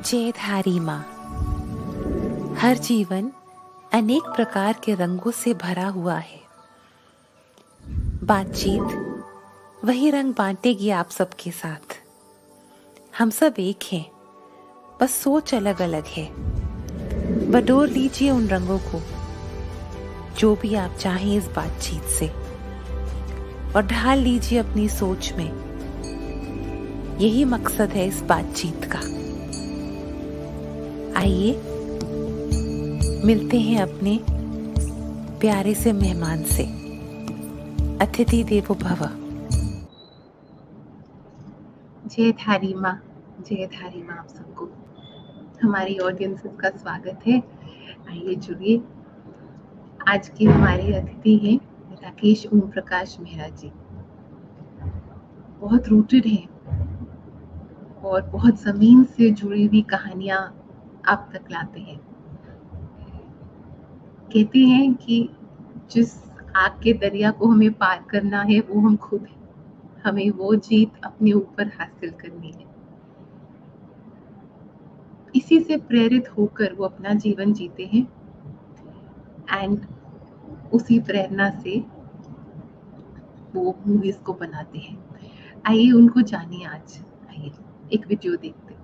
जयधारी माँ। हर जीवन अनेक प्रकार के रंगों से भरा हुआ है। बातचीत वही रंग बांटेगी आप सबके साथ। हम सब एक हैं, बस सोच अलग अलग है। बटोर लीजिए उन रंगों को, जो भी आप चाहें इस बातचीत से, और ढाल लीजिए अपनी सोच में। यही मकसद है इस बातचीत का। आइए मिलते हैं अपने प्यारे से मेहमान से। अतिथि देवो भव। जयधारी माँ, जयधारी माँ, आप सबको हमारी ऑडियंस का स्वागत है। आइए जुड़िए। आज की हमारी अतिथि हैं राकेश ओम प्रकाश मेहरा जी। बहुत रूटेड हैं और बहुत जमीन से जुड़ी हुई कहानियां आप तक लाते हैं। कहते हैं कि जिस आग के दरिया को हमें पार करना है वो हम खुद हैं। हमें वो जीत अपने ऊपर हासिल करनी है। इसी से प्रेरित होकर वो अपना जीवन जीते हैं एंड उसी प्रेरणा से वो मूवीज को बनाते हैं। आइए उनको जानिए आज। आइए एक वीडियो देखते हैं।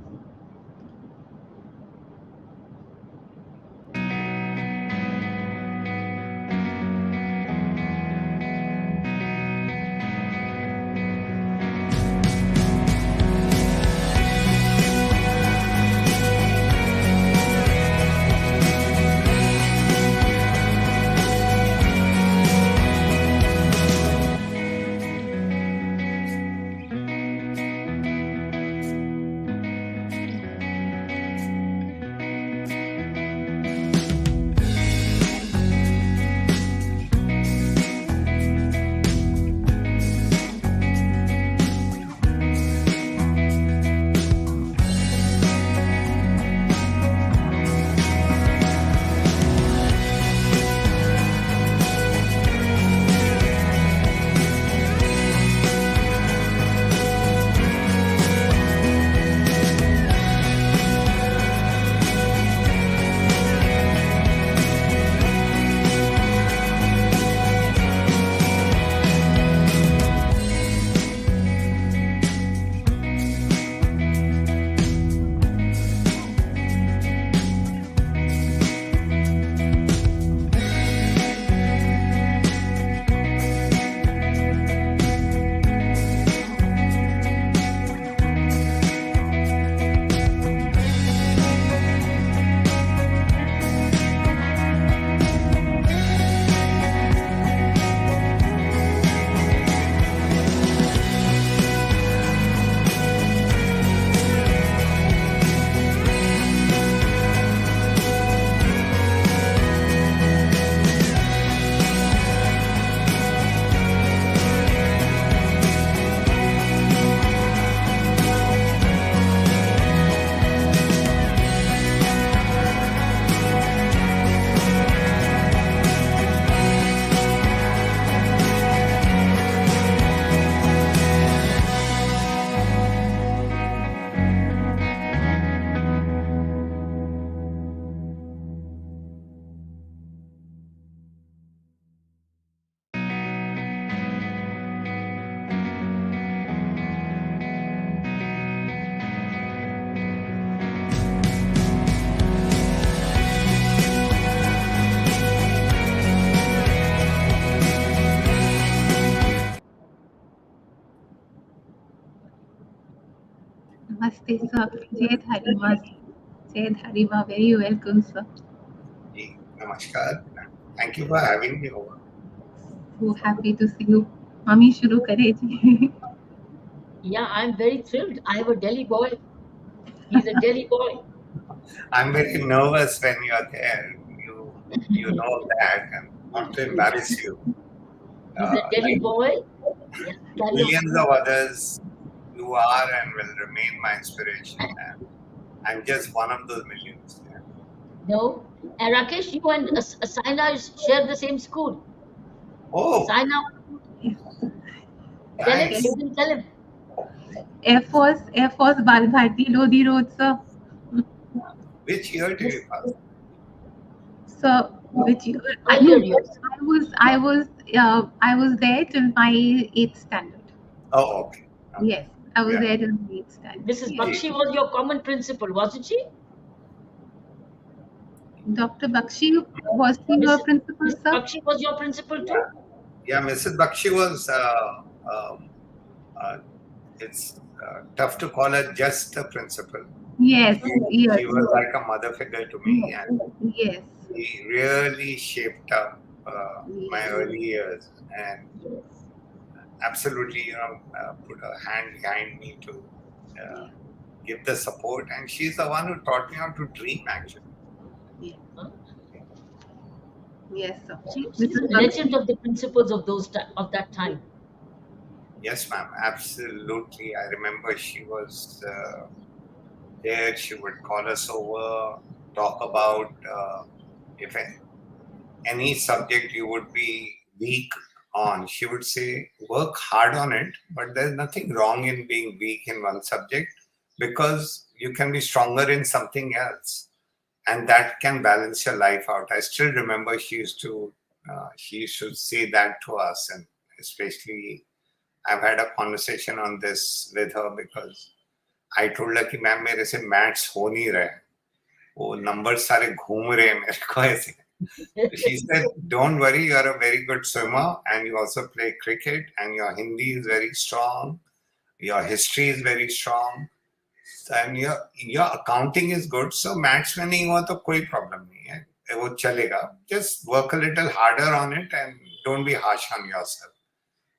नमस्ते सर। जयधारी माँ, जयधारी माँ, very welcome sir. Namaskar. Thank you for having me over. So happy to see you. Mummy शुरू करे जी. Yeah, I'm very thrilled. I have a Delhi boy. He's a Delhi boy. I'm very nervous when you're there. You know that, and not to embarrass you. He's a Delhi Like boy. Yeah, carry on. millions of others, you are and will remain my inspiration. And I'm just one of those millions. Yeah. No. And Rakesh, you and Saina share the same school. Oh, Saina, tell him, nice. you can tell him. Air Force Bal Bharti Lodi Road, sir. Which year did you pass? So which year? Earlier years. I was there till my 8th standard. Oh, okay. Yes, I was Yeah. there till my 8th standard. Mrs. Yes. Bakshi was your common principal, wasn't she? Dr. Bakshi, was he your principal, Mrs. sir? Bakshi was your principal too? Yeah, Mrs. Bakshi was. It's tough to call her just a principal. Yes, yes, She was like a mother figure to me, and yes. she really shaped up my early years, and absolutely, put her hand behind me to give the support. And she's the one who taught me how to dream, actually. Yes, sir. She's a legend of the principals of that time. Yes, ma'am, absolutely. I remember she was there. She would call us over, talk about if any subject you would be weak on. She would say, work hard on it, but there's nothing wrong in being weak in one subject because you can be stronger in something else. And that can balance your life out. I still remember she used to say that to us, and especially I've had a conversation on this with her because I told her कि ma'am मेरे से maths हो नहीं रहे, वो numbers सारे घूम रहे हैं मेरे को ऐसे. She said, don't worry, you're a very good swimmer and you also play cricket and your Hindi is very strong, your history is very strong, and your accounting is good, so maths में नहीं हुआ तो कोई problem नहीं है, वो चलेगा. Just work a little harder on it and don't be harsh on yourself.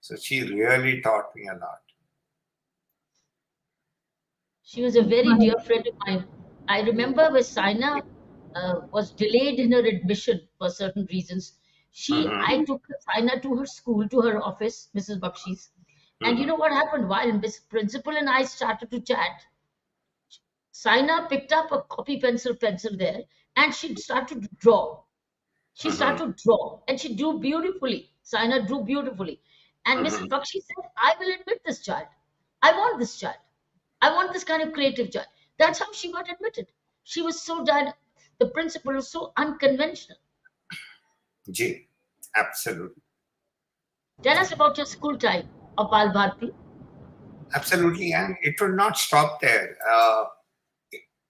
So she really taught me a lot. She was a very dear friend of mine. I remember when Saina was delayed in her admission for certain reasons. I took Saina to her school, to her office, Mrs. Bakshi's. And you know what happened? While Miss Principal and I started to chat, Saina picked up a copy pencil there and she started to draw. She started to draw and she drew beautifully. Saina drew beautifully. And Mrs. Bakshi said, I will admit this child. I want this child. I want this kind of creative child. That's how she got admitted. She was so the principal was so unconventional. Ji, absolutely. Tell us about your school time of Bal Bharti. Absolutely, and it will not stop there.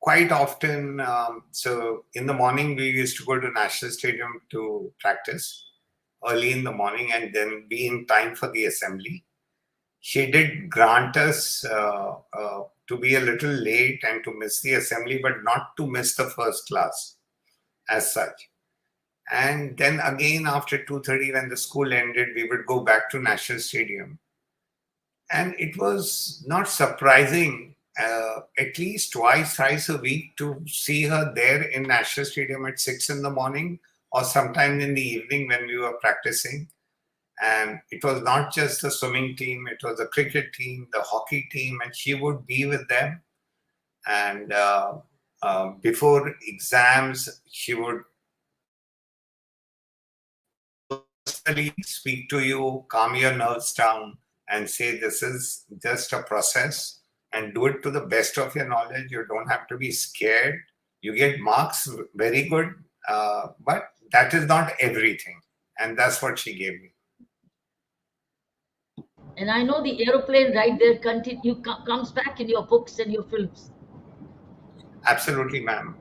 Quite often, so in the morning we used to go to National Stadium to practice early in the morning and then be in time for the assembly. She did grant us to be a little late and to miss the assembly, but not to miss the first class as such. And then again after 2:30 when the school ended, we would go back to National Stadium. And it was not surprising, at least twice, thrice a week to see her there in National Stadium at 6 in the morning or sometime in the evening when we were practicing. And it was not just the swimming team, it was the cricket team, the hockey team, and she would be with them. And before exams, she would personally speak to you, calm your nerves down, and say this is just a process and do it to the best of your knowledge. You don't have to be scared. You get marks, very good, but that is not everything. And that's what she gave me. And I know the aeroplane ride there comes back in your books and your films. Absolutely, ma'am.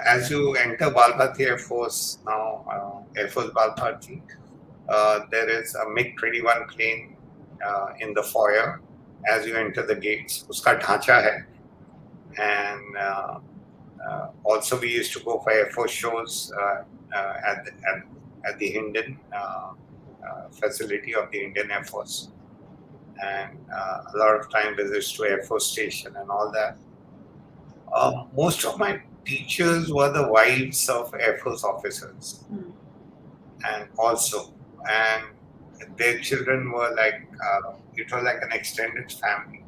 As you enter Bal Bharti Air Force now, Air Force Bal Bharti, there is a MiG-21 plane in the foyer as you enter the gates. Uska dhacha hai. And Also, we used to go for Air Force shows at the Hindon facility of the Indian Air Force, and a lot of time visits to Air Force Station and all that. Most of my teachers were the wives of Air Force officers, and their children were like, it was like an extended family.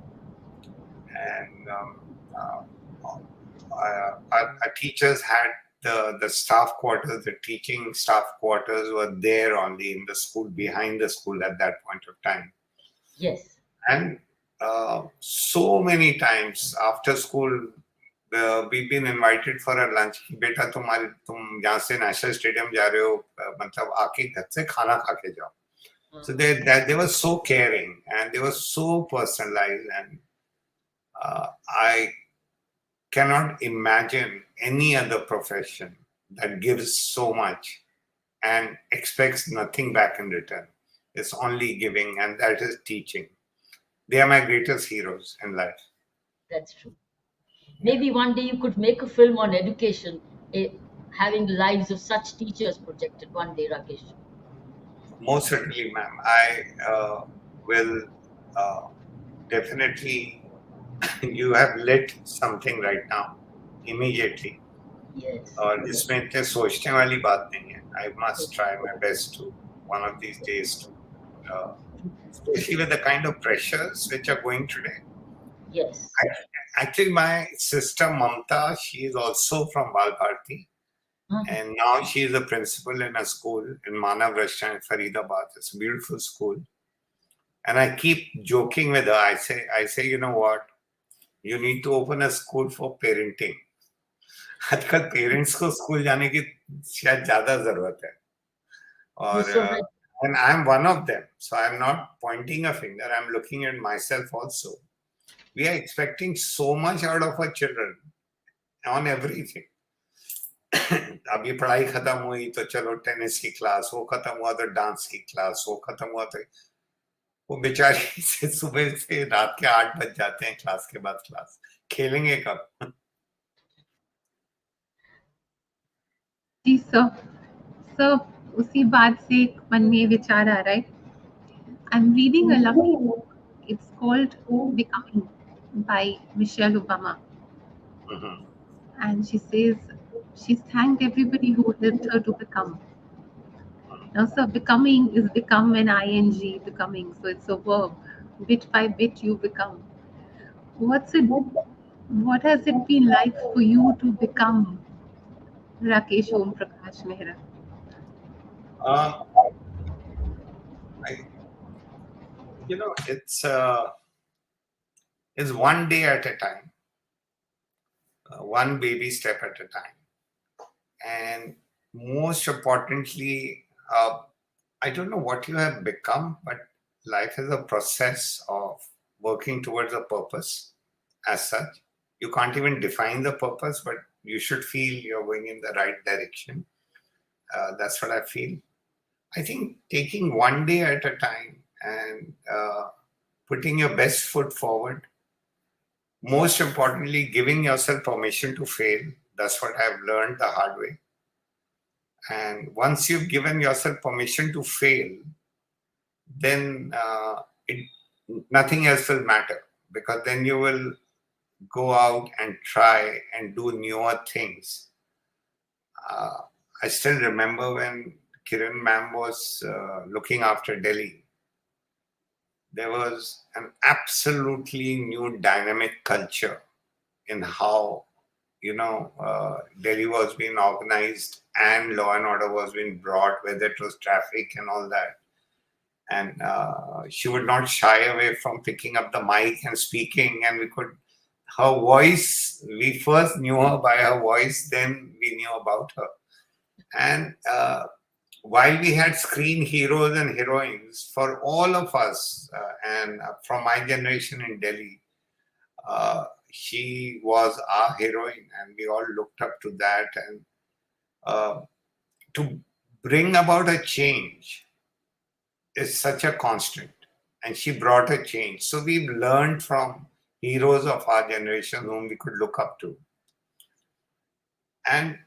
And our teachers had the staff quarters, the teaching staff quarters were there only in the school, behind the school at that point of time. Yes. And so many times after school, we've been invited for a lunch. बेटा तुम यहाँ से national stadium जा रहे हो, मतलब आके घर से खाना खा के जाओ. So they were so caring and they were so personalized, and I cannot imagine any other profession that gives so much and expects nothing back in return. It's only giving, and that is teaching. They are my greatest heroes in life. That's true. Maybe one day you could make a film on education, having the lives of such teachers projected one day, Rakesh. Most certainly, ma'am. I will definitely. You have lit something right now, immediately. Yes. और इसमें इतने सोचने वाली बात नहीं है. I must try my best to one of these days to, especially with the kind of pressures which are going today. Yes. Actually, my sister Mamta, she is also from Balbharti. And now she is a principal in a school in Manav Rashtra in Faridabad. It's a beautiful school. And I keep joking with her. I say, you know what? You need to open a school for parenting. आजकल parents को school जाने की शायद ज्यादा जरूरत है. और and I am one of them. So I am not pointing a finger. I am looking at myself also. We are expecting so much out of our children on everything. अब ये पढ़ाई खत्म हुई तो चलो टेनिस की class, वो खत्म हुआ तो डांस की क्लास, वो खत्म हुआ तो वो बेचारी से सुबह से रात के 8 बज जाते हैं क्लास के बाद क्लास. खेलेंगे कब? जी सर, उसी बात से मन में विचार आ रहा है. I am reading a lovely book. It's called becoming by Michelle Obama. And she says she's thanked everybody who helped her to become. Now, sir, becoming is become an ing, becoming. So it's a verb. Bit by bit, you become. What has it been like for you to become Rakeysh Omprakash Mehra? It's one day at a time, one baby step at a time. And most importantly, I don't know what you have become, but life is a process of working towards a purpose as such. You can't even define the purpose, but you should feel you're going in the right direction. That's what I feel. I think taking one day at a time and putting your best foot forward. Most importantly, giving yourself permission to fail. That's what I've learned the hard way. And once you've given yourself permission to fail, then nothing else will matter, because then you will go out and try and do newer things. I still remember when Kiran ma'am was looking after Delhi, there was an absolutely new dynamic culture in how, Delhi was being organized and law and order was being brought, whether it was traffic and all that. And she would not shy away from picking up the mic and speaking, and her voice, we first knew her by her voice, then we knew about her. And while we had screen heroes and heroines, for all of us, and from my generation in Delhi, she was our heroine, and we all looked up to that. And to bring about a change is such a constant, and she brought a change. So we've learned from heroes of our generation whom we could look up to. And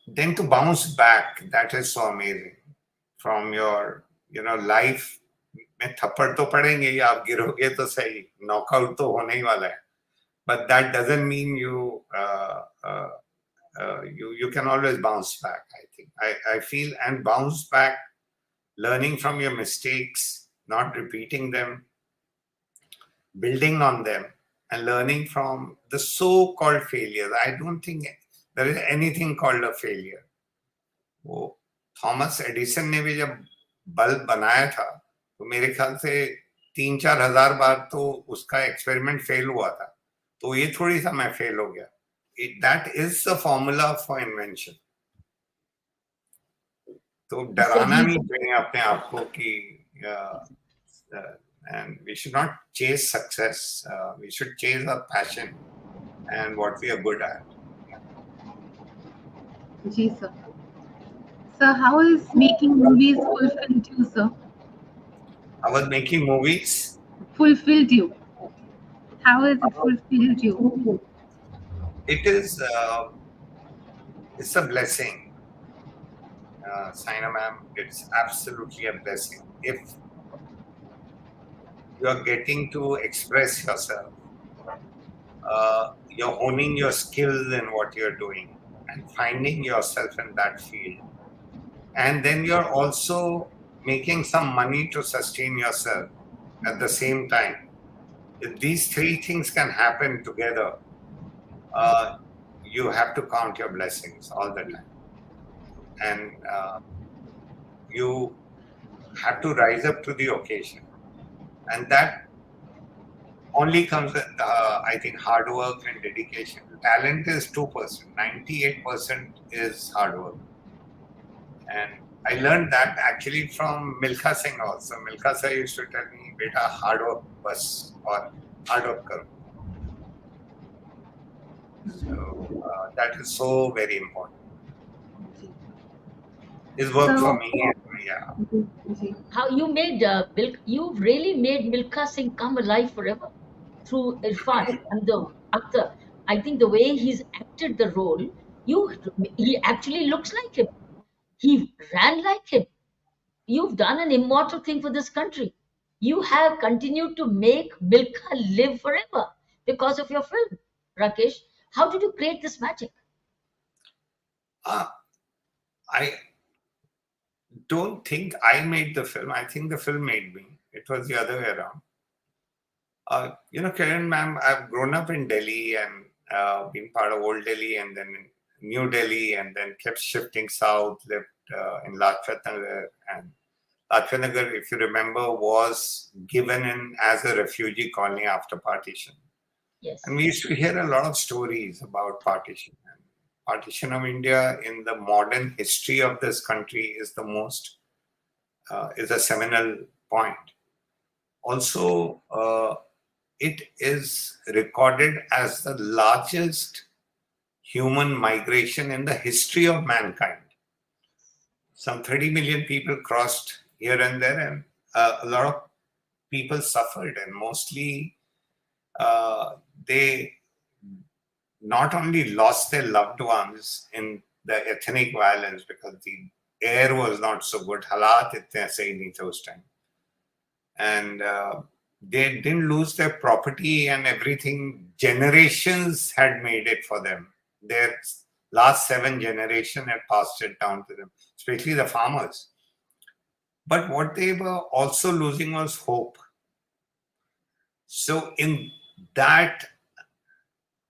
then to bounce back, that is so amazing. From your, life में थप्पड़ तो पड़ेंगे ही, आप गिरोगे तो सही, knockout तो होने ही वाला है. But that doesn't mean you can always bounce back, I think. I feel, and bounce back, learning from your mistakes, not repeating them, building on them, and learning from the so-called failures. I don't think there is anything called a failure. वो Thomas Edison ने भी जब bulb बनाया था तो मेरे ख्याल से 3-4 हजार बार तो उसका एक्सपेरिमेंट फेल हुआ था. तो ये थोड़ी सा मैं फेल हो गया. That is the formula for invention. तो डराना नहीं चाहिए अपने आप को कि and we should not chase success. We should chase our passion and what we are good at. Ji, sir. Sir, how is making movies fulfilled you, sir? I was making movies. Fulfilled you. How has it fulfilled you? It is, it's a blessing. Saina ma'am, it's absolutely a blessing. If you are getting to express yourself, you're honing your skills in what you're doing and finding yourself in that field. And then you're also making some money to sustain yourself at the same time. If these three things can happen together, you have to count your blessings all the time. And you have to rise up to the occasion. And that only comes with, I think, hard work and dedication. Talent is 2%. 98% is hard work. And I learned that actually from Milkha Singh also. Milkha Singh used to tell me, beta, hard work bas, or hard work karo. So that is so very important. It's worked for me. Yeah. How you made you've really made Milkha Singh come alive forever through Irfan and the actor. I think the way he's acted the role, he actually looks like him. He ran like him. You've done an immortal thing for this country. You have continued to make Milkha live forever because of your film, Rakesh. How did you create this magic? I don't think I made the film. I think the film made me. It was the other way around. Kiran ma'am, I've grown up in Delhi and been part of Old Delhi and then New Delhi and then kept shifting south, lived in Lajpat Nagar. And Lajpat Nagar, if you remember, was given in as a refugee colony after partition. Yes. And we used to hear a lot of stories about partition. And partition of India in the modern history of this country is is a seminal point. Also, it is recorded as the largest human migration in the history of mankind. Some 30 million people crossed here and there, and a lot of people suffered, and mostly they not only lost their loved ones in the ethnic violence because the air was not so good, halat itne sahi nahi the us time, and they didn't lose their property and everything. Generations had made it for them. Their last 7 generations had passed it down to them, especially the farmers. But what they were also losing was hope. So in that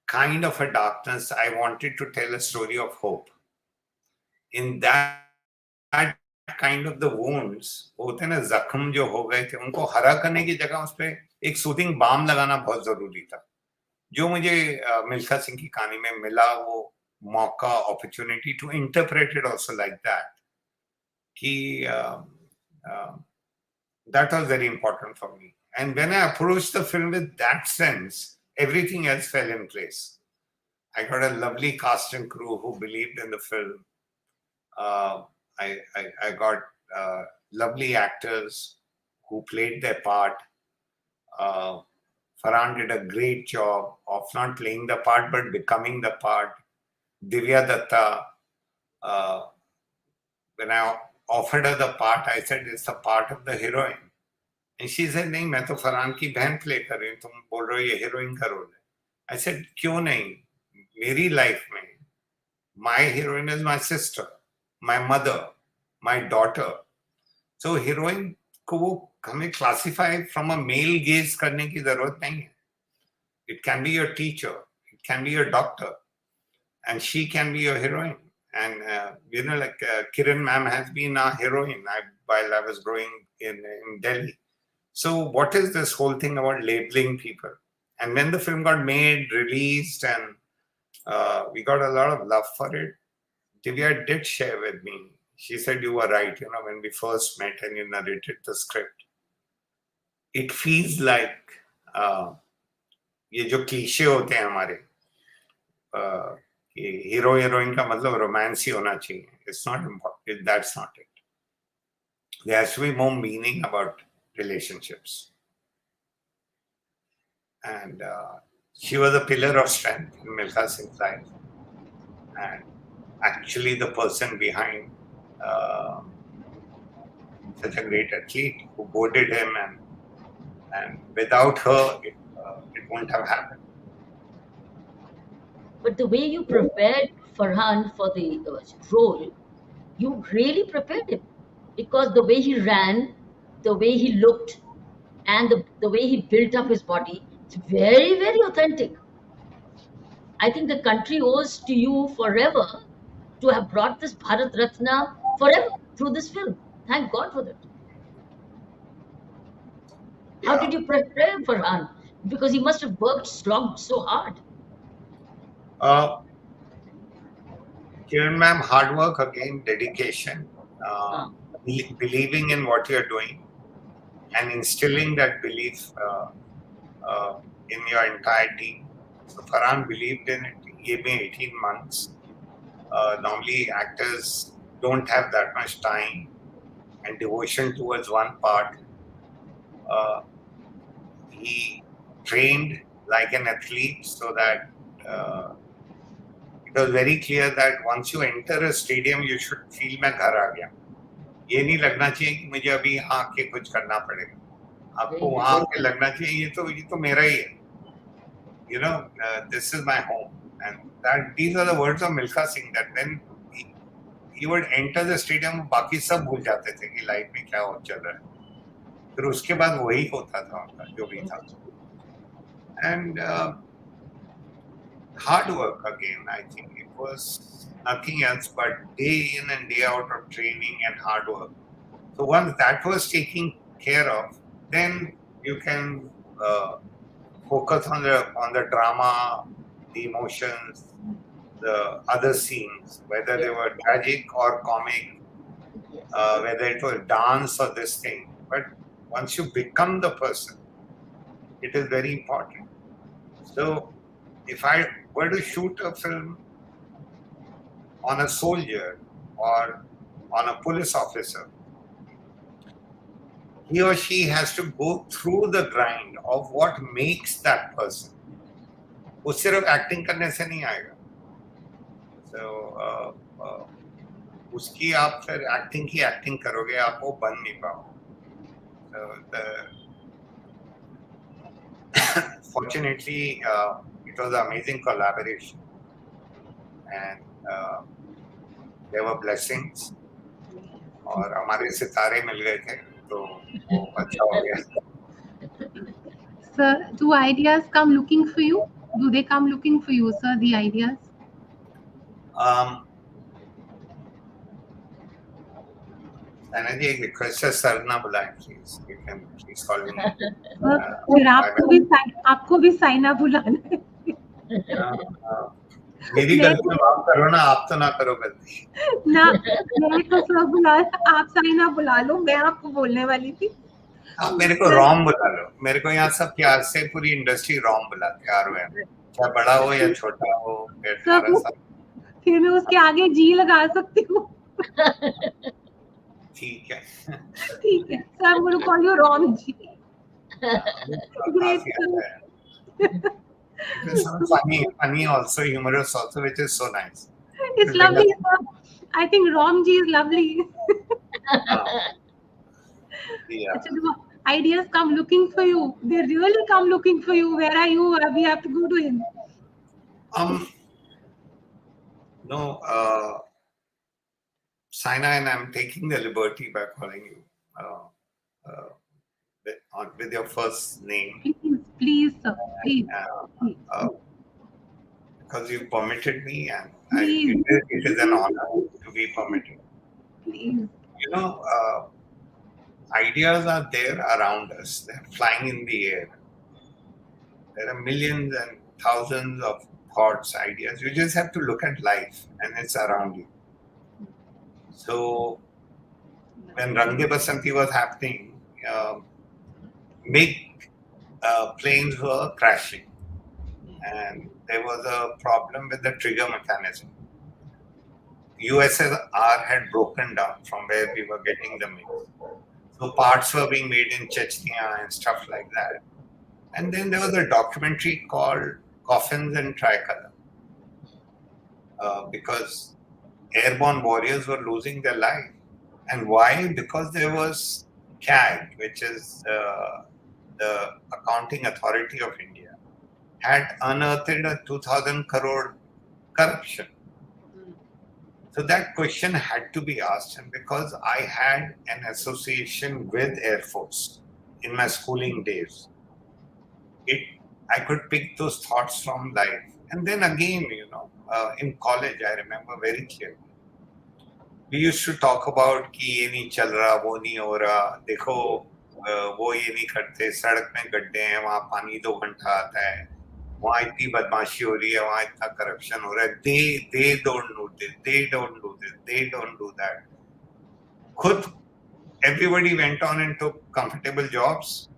kind of a darkness, I wanted to tell a story of hope. In that kind of the wounds, होते ना जख्म जो हो गए थे, उनको हरा करने की जगह उस पे एक सूदिंग बाम लगाना बहुत जरूरी था. जो मुझे मिल्खा सिंह की कहानी में मिला, वो मौका, opportunity to interpret it also like that. कि that was very important for me. And when I approached the film with that sense, everything else fell in place. I got a lovely cast and crew who believed in the film. I got lovely actors who played their part. Farhan did a great job of not playing the part but becoming the part. Divya Datta, when I offered her the part, I said it's the part of the heroine. And she said, नहीं, मैं तो फरहान की बहन play कर रही हूँ, तुम बोल रहे हो ये हीरोइन का रोल है. I said, क्यों नहीं? मेरी लाइफ में my heroine is my sister, my mother, my daughter. So heroine को वो हमें classify from a male gaze करने की जरूरत नहीं है. It can be your teacher, it can be your doctor, and she can be your heroine. And like Kiran ma'am has been a heroine while I was growing in Delhi. So what is this whole thing about labeling people? And when the film got made, released, and we got a lot of love for it, Divya did share with me. She said, you were right, when we first met and you narrated the script. It feels like ये जो cliché होते हैं हमारे hero heroine का मतलब romance ही होना चाहिए. It's not important. That's not it. There has to be more meaning about relationships. And she was a pillar of strength in Milkha Singh's life. And actually the person behind such a great athlete who boarded him, and without her, it wouldn't have happened. But the way you prepared Farhan for the role, you really prepared him, because the way he ran, the way he looked, and the way he built up his body, it's very, very authentic. I think the country owes to you forever to have brought this Bharat Ratna forever through this film. Thank God for that. How did you prepare Farhan? Because he must have worked slogged so hard. Kiran ma'am, hard work again, dedication, believing in what you're doing, and instilling that belief in your entire team. So Farhan believed in it. He gave me 18 months. Normally actors don't have that much time and devotion towards one part. He trained like an athlete so that it was very clear that once you enter a stadium, you should feel मैं घर आ गया. ये नहीं लगना चाहिए कि मुझे अभी यहाँ आके कुछ करना पड़ेगा. आपको वहाँ आके लगना चाहिए ये तो मेरा ही है. This is my home. And these are the words of Milkha Singh, that when he would enter the stadium, बाकी सब भूल जाते थे कि लाइफ में क्या हो चल रहा है. फिर उसके बाद वही होता था उनका जो भी था. And hard work again. I think it was nothing else but day in and day out of training and hard work. So once that was taken care of, then you can focus on the drama, the emotions, the other scenes, whether they were tragic or comic, whether it was dance or this thing. But once you become the person, it is very important. So if I were to shoot a film on a soldier or on a police officer, he or she has to go through the grind of what makes that person. वो सिर्फ acting करने से नहीं आएगा. So उसकी आप फिर acting की एक्टिंग करोगे, आप वो बन नहीं पाओगे. Fortunately, it was an amazing collaboration, and there were blessings. और हमारे सितारे मिल गए थे, तो वो अच्छा हो गया. Sir, do ideas come looking for you? Do they come looking for you, sir, the ideas? Saina ji, एक request है, सर ना बुलाएं please. You can please call me. फिर आपको भी साइना बुलाना है. मेरी गलती माफ करो ना, आप तो ना करो गलती. ना, मेरे को सर बुला, आप साइना बुला लो. मैं आपको बोलने वाली थी. आप मेरे को रॉम बुला लो. मेरे को यहाँ सब प्यार से पूरी इंडस्ट्री रॉम बुलाते हैं. ROM, चाहे बड़ा हो या छोटा हो. फिर मैं उसके आगे जी लगा सकती हूँ. ठीक है. ठीक है. So I'm going to call you Rom Ji. Great. It was so funny also, humorous also, which is so nice. It's lovely, sir. I think Rom ji is lovely. Uh, yeah. Actually, the ideas come looking for you. They really come looking for you. Where are you? We have to go to him. No, Saina, and I'm taking the liberty by calling you with your first name. Please, sir. Please. Please. Because you permitted me, and Please. it is an honor to be permitted. Please. You know, ideas are there around us. They're flying in the air. There are millions and thousands of thoughts, ideas. You just have to look at life, and it's around you. So when Rang De Basanti was happening, big planes were crashing, and there was a problem with the trigger mechanism. USSR had broken down from where we were getting the mix. So parts were being made in Chechnya and stuff like that. And then there was a documentary called Coffins and Tricolor, because airborne warriors were losing their life. And why? Because there was CAG, which is the Accounting Authority of India, had unearthed a 2,000 crore corruption. So that question had to be asked, and because I had an association with Air Force in my schooling days, I could pick those thoughts from life. And then again, in college, I remember very clearly. We used to talk about कि ये नहीं चल रहा, वो नहीं हो रहा, देखो वो ये नहीं करते, सड़क में गड्ढे हैं, वहाँ पानी 2 घंटा आता है, वहाँ इतनी बदमाशी हो रही है, वहाँ इतना करप्शन हो रहा है, they don't do this, they don't do this, they don't do that. खुद everybody went on and took comfortable jobs,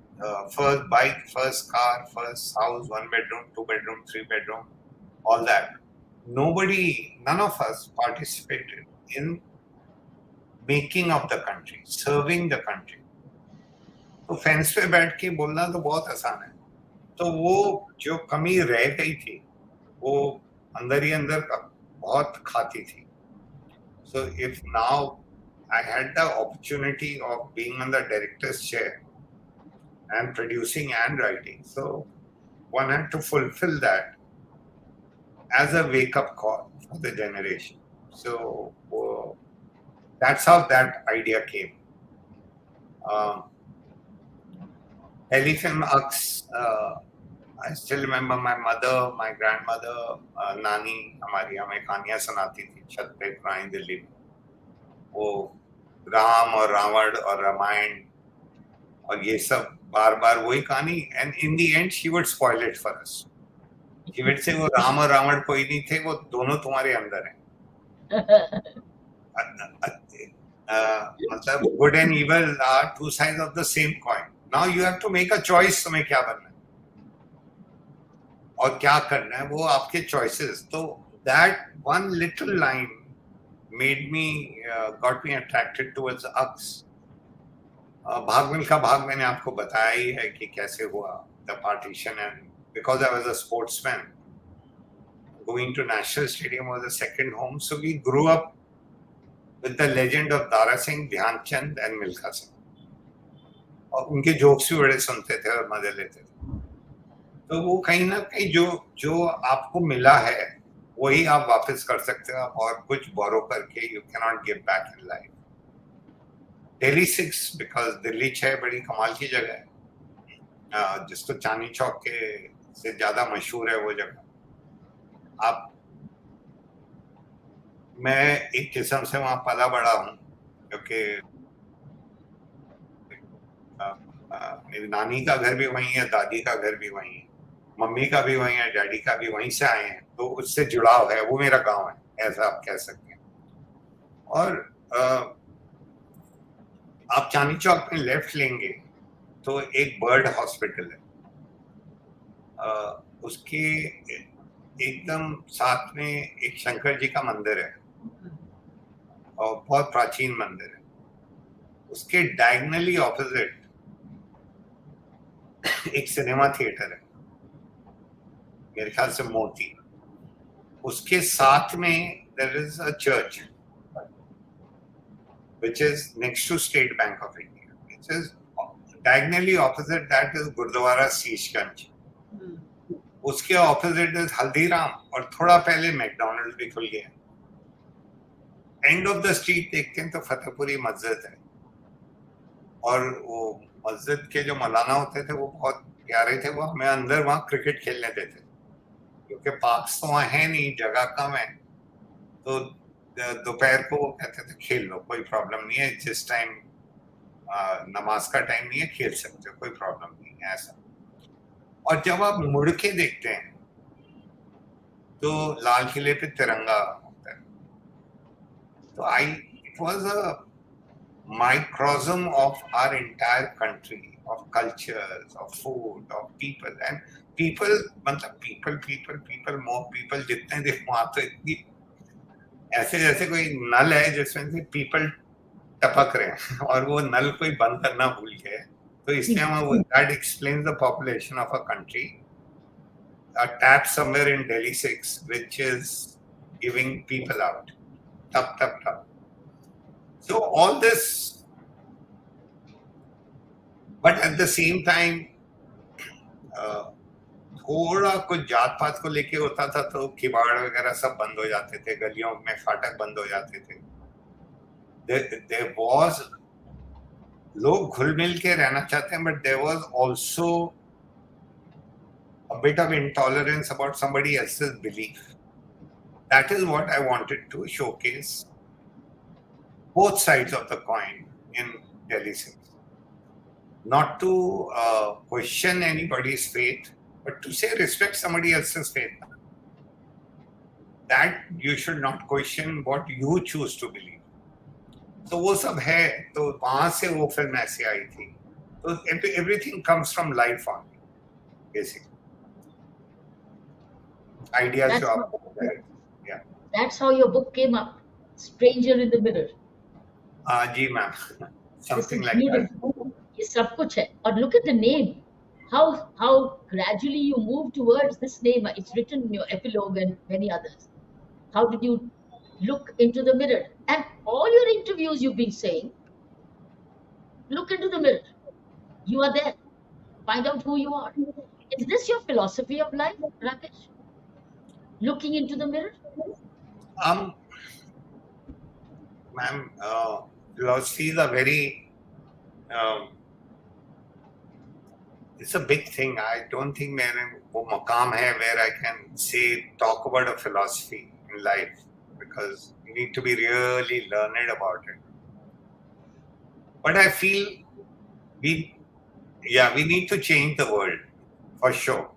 first bike, first car, first house, 1 bedroom, 2 bedroom, 3 bedroom, all that. None of us participated in making of the country, serving the country. तो fence पे बैठ के बोलना तो बहुत आसान है. तो वो जो कमी रह गई थी, वो अंदर ही अंदर बहुत खाती थी. So if now I had the opportunity of being on the director's chair and producing and writing, so one had to fulfill that as a wake-up call for the generation. So that's how that idea came. Telefilm Aks, I still remember my mother, my grandmother, नानी हमारी हमें कहानियां सुनाती थी छत पे पुरानी दिल्ली में. वो राम और रावण और रामायण और ये सब बार बार वही कहानी. And in the end she would spoil it for us. She would say वो राम और रावण कोई नहीं थे, वो दोनों तुम्हारे अंदर हैं. मतलब good and evil are two sides of the same coin. Now you have to make a choice, तुम्हें क्या बनना है और क्या करना है, वो आपके choices. तो that one little line got me attracted towards Aks. भाग मिल्खा भाग मैंने आपको बताया ही है कि कैसे हुआ, the partition, and because I was a sportsman, going to National Stadium was a second home. So we grew up with the legend of Dara Singh, Dhyan Chand and Milkha Singh. और उनके jokes भी बड़े सुनते थे और मजे लेते थे. तो वो कहीं ना कहीं जो आपको मिला है वही आप वापस कर सकते हो, और कुछ बोरो करके you cannot give back in life. Delhi 6 because Delhi 6 बड़ी कमाल की जगह है, जिसको चांदनी चौक के से ज्यादा मशहूर है वो जगह. मैं एक किस्म से वहाँ पला बड़ा हूँ, क्योंकि मेरी नानी का घर भी वहीं है, दादी का घर भी वहीं है, मम्मी का भी वहीं है, डैडी का भी वहीं से आए हैं. तो उससे जुड़ाव है, वो मेरा गांव है, ऐसा आप कह सकते हैं. और आप चांदनी चौक में लेफ्ट लेंगे तो एक बर्ड हॉस्पिटल है, उसके एकदम साथ में एक शंकर जी का मंदिर है और बहुत प्राचीन मंदिर है. उसके डायगनली ऑपोजिट एक सिनेमा थिएटर है. मेरे ख्याल से मोती, उसके साथ में there is a church which is next to State Bank of India, which is diagonally opposite that is Gurdwara Sheeshganj. उसके ऑपोजिट इज हल्दीराम और थोड़ा पहले मैकडोनल्ड भी खुल गया. एंड ऑफ द स्ट्रीट देखते हैं तो फतेहपुरी मस्जिद है, और वो मस्जिद के जो मौलाना होते थे वो बहुत प्यारे थे. वो हमें अंदर वहाँ क्रिकेट खेलने देते, क्योंकि पार्क्स तो वहाँ है नहीं, जगह कम है. तो दोपहर को वो कहते थे खेल लो, कोई प्रॉब्लम नहीं है, जिस टाइम नमाज का टाइम नहीं है खेल सकते हो, कोई प्रॉब्लम नहीं है ऐसा. और जब आप मुड़ के देखते हैं तो लाल किले पे तिरंगा होता है. तो it was a microcosm of our entire country, of cultures, of food, of people. And people, मतलब people, more people, जितने देख वहाँ तो इतनी ऐसे जैसे कोई नल है जिसमें से people टपक रहे हैं, और वो नल कोई बंद करना भूल गए. तो इसलिए हम that explains the population of a country. A tap somewhere in Delhi 6, which is giving people out. Tap. So all this, but at the same time, थोड़ा कुछ जात पात को लेके होता था तो किबाड़ वगैरह सब बंद हो जाते थे, गलियों में फाटक बंद हो जाते थे. There was, लोग घुल मिल के रहना चाहते हैं, but there was also a bit of intolerance about somebody else's belief. That is what I wanted to showcase, both sides of the coin in Delhi 6. Not to question anybody's faith, but to say respect somebody else's faith. That you should not question what you choose to believe. तो वो सब है, तो वहां से वो film ऐसी आई थी. तो everything comes from life only, basically. Ideas जो आप, yeah. That's how your book came up, Stranger in the Mirror. जी ma'am, something like beautiful. that. ये सब कुछ है. और look at the name. How gradually you move towards this name. It's written in your epilogue and many others. How did you look into the mirror? And all your interviews you've been saying, look into the mirror. You are there. Find out who you are. Is this your philosophy of life, Rakesh? Looking into the mirror? Ma'am, philosophy is a very, it's a big thing. I don't think मेरे वो मकाम है where I can talk about a philosophy in life, because you need to be really learned about it. But I feel we need to change the world for sure.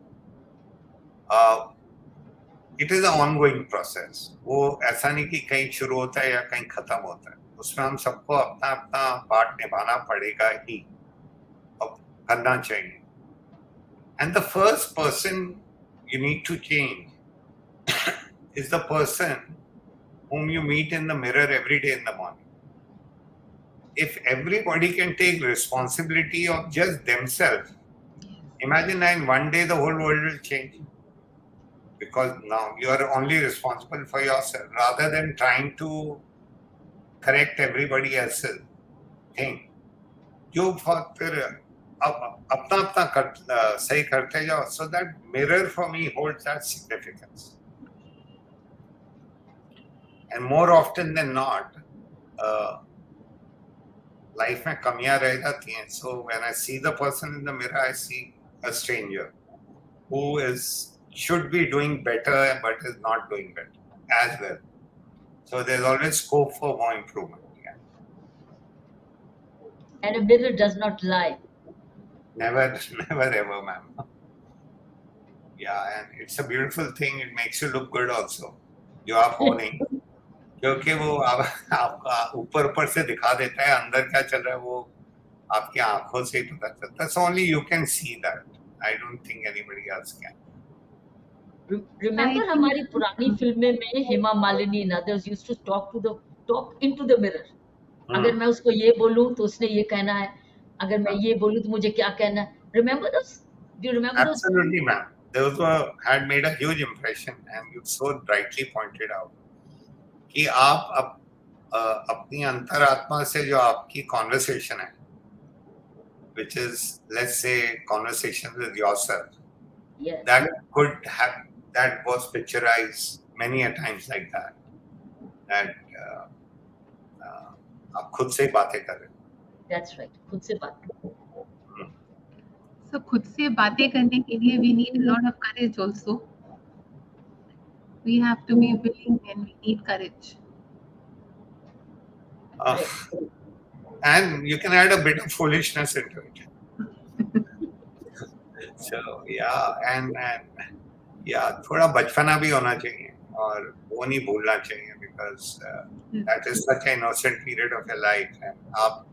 It is an ongoing process. वो ऐसा नहीं कि कहीं शुरू होता है या कहीं खत्म होता है. उसमें हम सबको अपना अपना पार्ट निभाना पड़ेगा ही, और करना चाहिए. And the first person you need to change is the person whom you meet in the mirror every day in the morning. If everybody can take responsibility of just themselves, imagine in one day the whole world will change. Because now you are only responsible for yourself, rather than trying to correct everybody else's thing. जो फिर अपना सही करते जाओ. So that mirror for me holds that significance. And more often than not, life में कमियां रह जाती हैं. So when I see the person in the mirror, I see a stranger who should be doing better but is not doing better as well. So there's always scope for more improvement. Yeah. And a mirror does not lie. Never ever, ma'am. Yeah, and it's a beautiful thing. It makes you look good also. जो आप हो नहीं, क्योंकि वो आपका ऊपर से दिखा देता है, अंदर क्या चल रहा है वो आपकी आंखों से ही पता चलता है. So only you can see that. I don't think anybody else can. Remember हमारी पुरानी फिल्में में Hema Malini and others used to talk into the mirror. अगर मैं उसको ये बोलूं तो उसने ये कहना है, अगर मैं ये बोलूं तो मुझे क्या कहना है. Remember those? Do you remember those? Absolutely, ma'am. those had made a huge impression, and you so rightly pointed out कि आप अपनी अंतरात्मा से जो आपकी conversation है, which is, let's say, conversation with yourself, Yes. that was picturized many a times like that आप खुद से बातें कर रहे हो. That's right. खुद से बात. So खुद से बातें करने के लिए we need a lot of courage also. We have to be willing and we need courage. And you can add a bit of foolishness into it. So yeah, and yeah, थोड़ा बचपना भी होना चाहिए और वो नहीं भूलना चाहिए, because that is such an innocent period of your life, and आप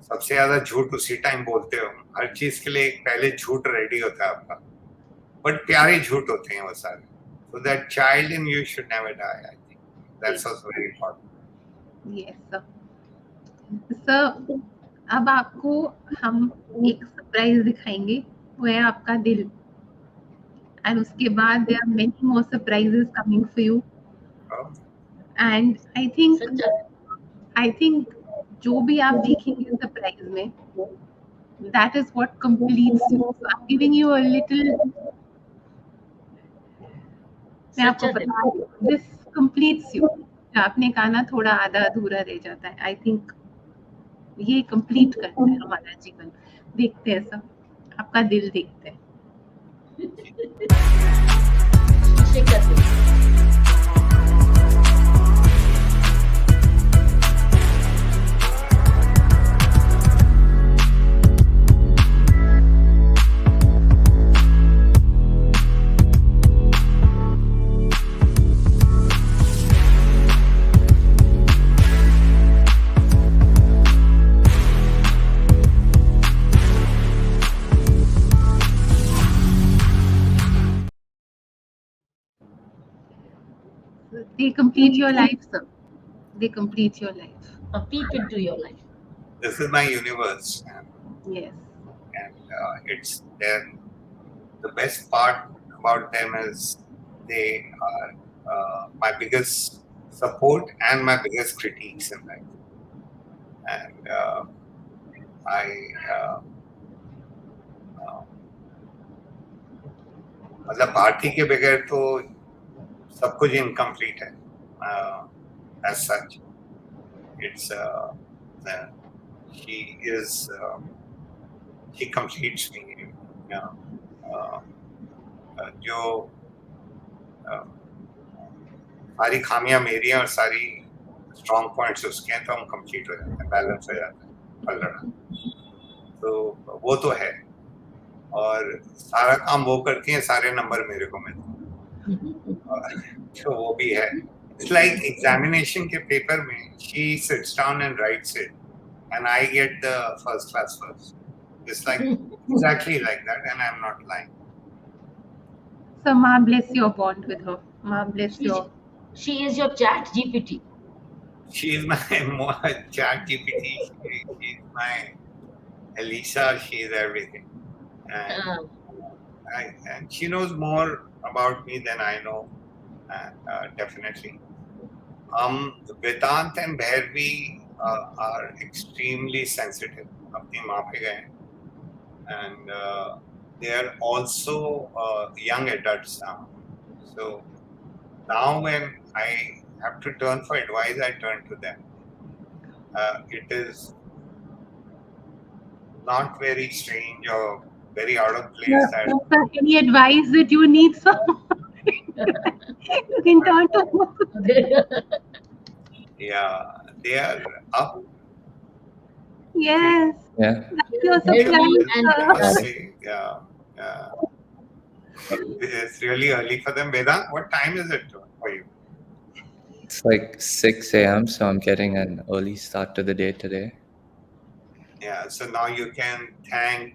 सबसे ज्यादा झूठ उसी टाइम बोलते हो. हर चीज के लिए एक पहले झूठ रेडी होता है आपका, बट प्यारे झूठ होते हैं वो सारे. So that child in you should never die. I think that's also very important. Yes, sir. Sir, अब आपको हम एक सरप्राइज दिखाएंगे, वो है आपका दिल. And उसके बाद there are many more surprises coming for you. And I think जो भी आप देखेंगे सरप्राइज में, that is what completes you. So I'm giving you a little. मैं आपको बता दूं, this completes you. आपने कहा ना थोड़ा आधा अधूरा रह जाता है. I think ये कंप्लीट करता है हमारा जीवन. देखते हैं सब, आपका दिल देखते हैं. They complete your life, sir. They complete your life. A peep into your life. This is my universe. Yes. And it's there. The best part about them is they are my biggest support and my biggest critiques in life. And मतलब भारती के बगैर तो सब कुछ incomplete है. As such, it's she completes me. जो सारी खामियां मेरी हैं और सारी स्ट्रॉन्ग पॉइंट्स उसके हैं, तो हम कंप्लीट हो जाते हैं, बैलेंस हो जाता है पलड़ा. तो वो तो है, और सारा काम वो करती हैं, सारे नंबर मेरे को मिलते हैं, तो वो भी है. It's like examination के पेपर में she sits down and writes it, and I get the first class first. It's like exactly like that, and I'm not lying. So Ma bless your bond with her. Ma bless your. She is your chat GPT. She is my chat GPT. She is my Elisa. She is everything, and she knows more about me than I know. Definitely. Vedant and Bhairavi are extremely sensitive. अपनी माँ पे गए, and they are also young adults now. So now when I have to turn for advice, I turn to them. It is not very strange or very out of place. Any advice that you need, sir? You can turn to. Yeah, they are up. Yes. Yeah. You're surprised. Yeah. It's really early for them. Vedant, what time is it for you? It's like 6 a.m., so I'm getting an early start to the day today. Yeah, so now you can thank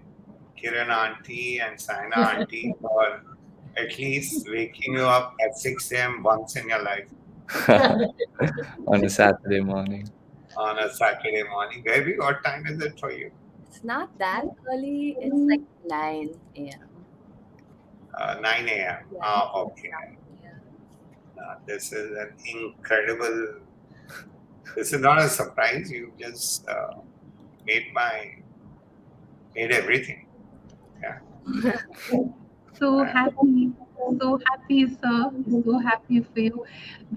Kiran auntie and Saina auntie for at least waking you up at 6 a.m. once in your life. On a Saturday morning. On a Saturday morning. Baby, what time is it for you? It's not that early. It's like 9 a.m. 9 a.m. Yeah, Oh, it's okay. 9 a.m. This is an incredible. This is not a surprise. You just made made everything. Yeah. So happy, so happy, sir. So happy for you.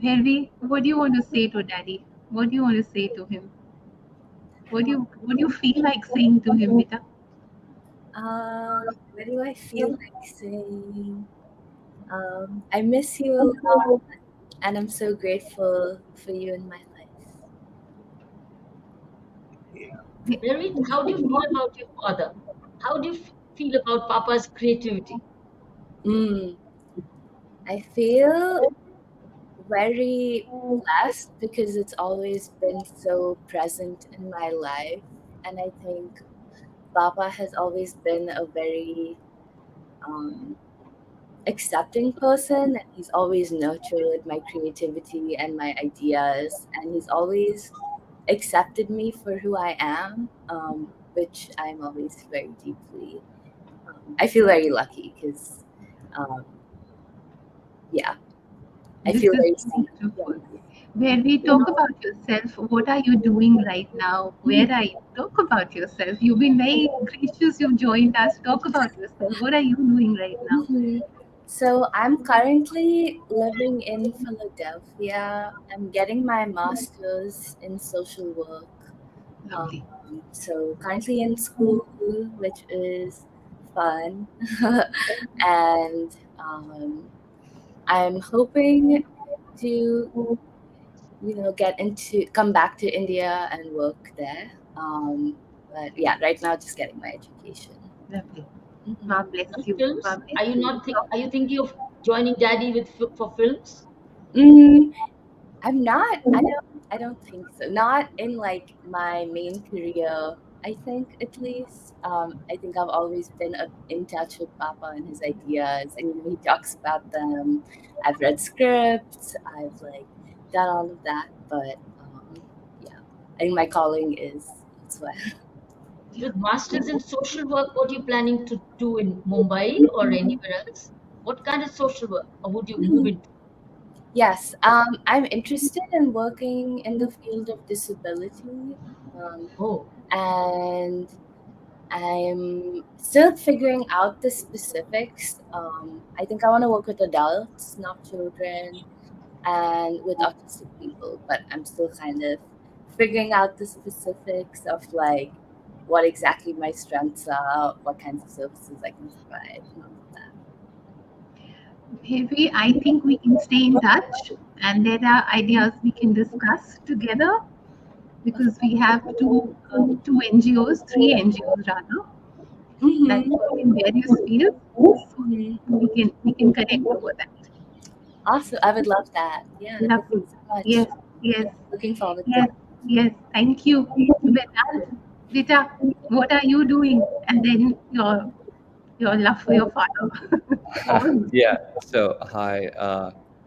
Harvey, what do you want to say to Daddy? What do you want to say to him? What do you feel like saying to him, Beta? What do I feel like saying? I miss you a lot, and I'm so grateful for you in my life. Yeah. Mary, how do you feel about your father? How do you feel about Papa's creativity? Mm, I feel very blessed because it's always been so present in my life, and I think Papa has always been a very um, accepting person, and he's always nurtured my creativity and my ideas, and he's always accepted me for who I am, which I'm always very deeply. I feel very lucky because, um, yeah, I This feel is very seen. beautiful. Where we talk about yourself, what are you doing right now? Where are you? Talk about yourself. You've been very gracious. You've joined us. Talk about yourself. What are you doing right now? Mhm. So I'm currently living in Philadelphia. I'm getting my master's in social work. Lovely. So currently in school, which is fun, and I'm hoping to, get into come back to India and work there. But yeah, right now just getting my education. Lovely. Mhm. Ma bless And you. Ma films? bless Are you you. not are you thinking of joining Daddy with for films? Mm, I'm not. I don't think so. Not in like my main career. I think at least. I think I've always been in touch with Papa and his ideas, and he talks about them. I've read scripts. I've like done all of that, but yeah, I think my calling is elsewhere. With masters in social work, what are you planning to do in Mumbai or anywhere else? What kind of social work, or would you move into? Yes, I'm interested in working in the field of disability, Oh, and I'm still figuring out the specifics. I think I want to work with adults, not children, and with autistic people, but I'm still kind of figuring out the specifics of like what exactly my strengths are, what kinds of services I can provide, and all of that. Maybe I think we can stay in touch, and there are ideas we can discuss together because we have two NGOs, three NGOs rather, that Mm-hmm. work in various fields. So Mm-hmm. we can connect over that. Awesome. I would love that. Yeah, thank you Lovely. so much. Yes, yes, Looking forward to yes, yes. Thank you. Vedant, Rita, what are you doing? And then your love for your father. All. Yeah. So hi.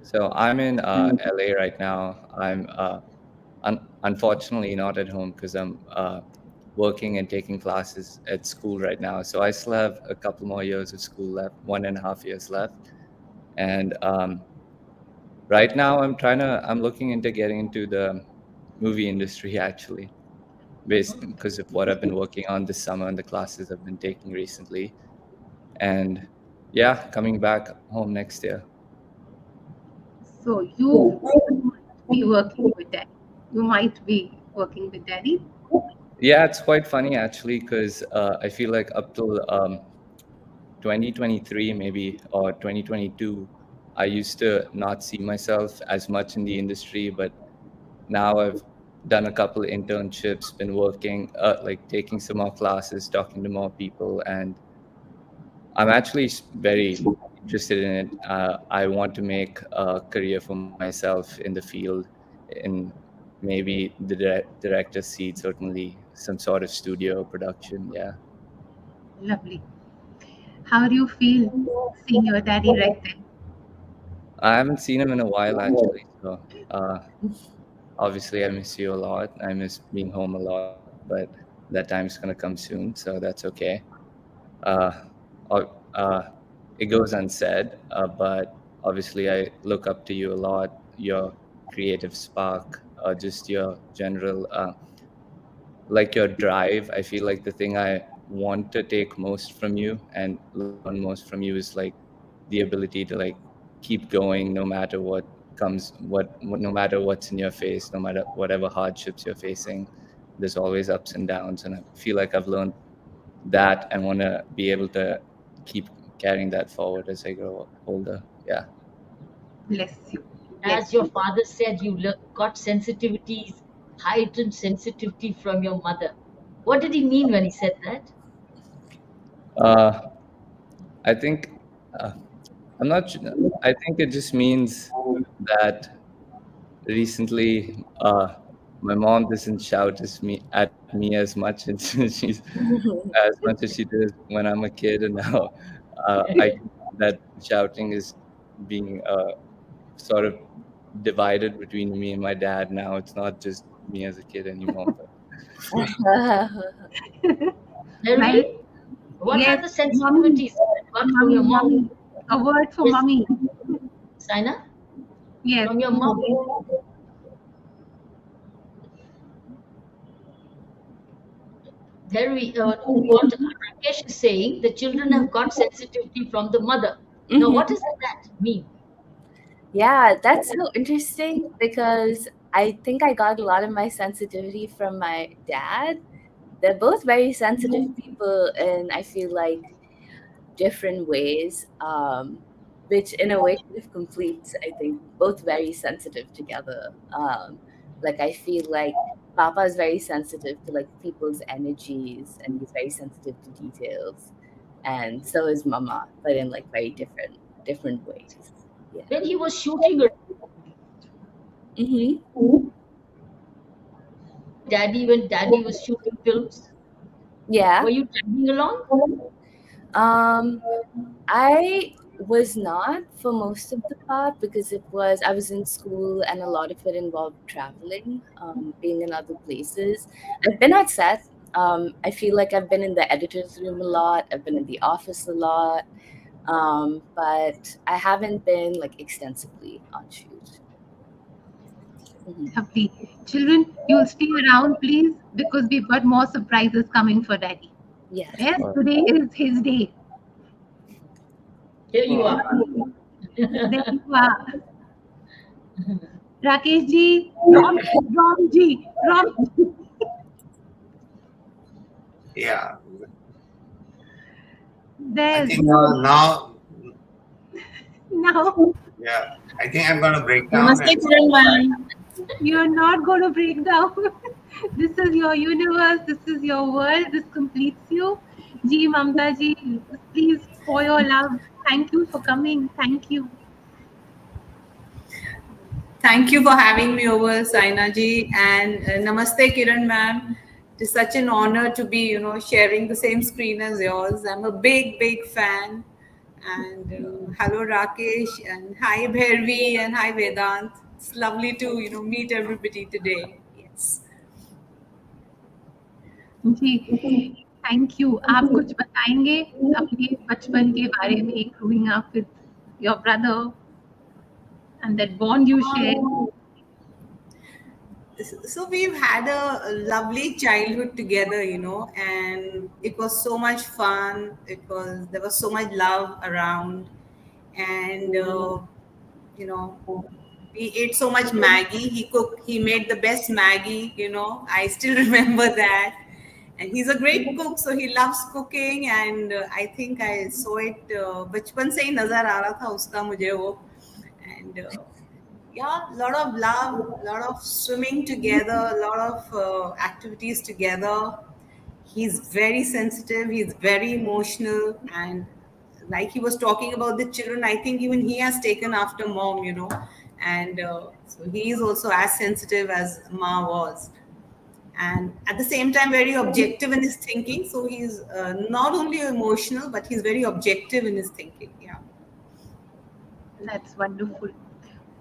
So I'm in LA right now. I'm unfortunately not at home because I'm working and taking classes at school right now. So I still have a couple more years of school left, 1.5 years left. And right now I'm looking into getting into the movie industry actually, based because of what I've been working on this summer and the classes I've been taking recently. And yeah, coming back home next year. So you might be working with daddy. You might be working with daddy. Yeah, it's quite funny actually because I feel like up till 2023 maybe or 2022, I used to not see myself as much in the industry, but now I've done a couple of internships, been working, like taking some more classes, talking to more people, and I'm actually very interested in it. I want to make a career for myself in the field, in maybe the director's seat, certainly some sort of studio production. Yeah, Lovely. How do you feel seeing your daddy right there? I haven't seen him in a while actually, so obviously I miss you a lot. I miss being home a lot, but that time's gonna come soon, so that's okay. Uh, it goes unsaid, but obviously I look up to you a lot. Your creative spark, just your general, like your drive. I feel like the thing I want to take most from you and learn most from you is like the ability to like keep going no matter what comes, no matter what's in your face, no matter whatever hardships you're facing. There's always ups and downs, and I feel like I've learned that and want to be able to keep carrying that forward as I grow older. Yeah. Bless you. As your father said, you got sensitivities, heightened sensitivity from your mother. What did he mean when he said that? Uh, I think I'm not. I think it just means that recently, my mom doesn't shout at me as much, and she's as much as she did when I'm a kid, and now I can see that shouting is being sort of divided between me and my dad now. It's not just me as a kid anymore. But Right? What Yes, are the mommy, sensitivities that got from your mom? mommy. A word for Yes. mommy. Saina, Yes. from your mom. What Rakesh is saying, the children have got sensitivity from the mother. Now, what does that mean? Yeah, that's so interesting because I think I got a lot of my sensitivity from my dad. They're both very sensitive people, and I feel like different ways, which in a way kind of completes, I think, both very sensitive together. Like I feel like Papa is very sensitive to like people's energies, and he's very sensitive to details, and so is Mama, but in like very different ways. Yeah. When he was shooting a daddy, when daddy was shooting films, Yeah. were you tagging along? I was not for most of the part because I was in school and a lot of it involved traveling, being in other places. I've been on set. I feel like I've been in the editor's room a lot. I've been in the office a lot, but I haven't been like extensively on shoot. Lovely. Children, you'll stay around, please, because we've got more surprises coming for Daddy. Yes. Yes, today is his day. Here you are. There you are. Rakesh ji, Rom ji. Yeah. I There's think now, now yeah, I think I'm going to break down. Namaste, Kiran. you're not going to break down. This is your universe. This is your world. This completes you. Ji, Mamta ji, please, for your love. Thank you for coming. Thank you. Thank you for having me over, Saina ji, and Namaste, Kiran ma'am. It is such an honor to be, sharing the same screen as yours. I'm a big fan. And hello, Rakesh, and hi, Bhairavi, and hi, Vedant. It's lovely to, meet everybody today. Yes. जी thank you आप कुछ बताएंगे अपने बचपन के बारे में growing up with your brother and that bond you shared. So we've had a lovely childhood together, and it was so much fun. There was so much love around, and we ate so much Maggie. He made the best Maggie. I still remember that. And he's a great cook, so he loves cooking. And I think I saw it बचपन से ही नजर आ रहा था उसका मुझे वो. And yeah, a lot of love, a lot of swimming together, a lot of activities together. He's very sensitive, he's very emotional, and like he was talking about the children, I think even he has taken after mom, and so he is also as sensitive as Ma was. And at the same time, very objective in his thinking. So he's not only emotional, but he's very objective in his thinking. Yeah. That's wonderful.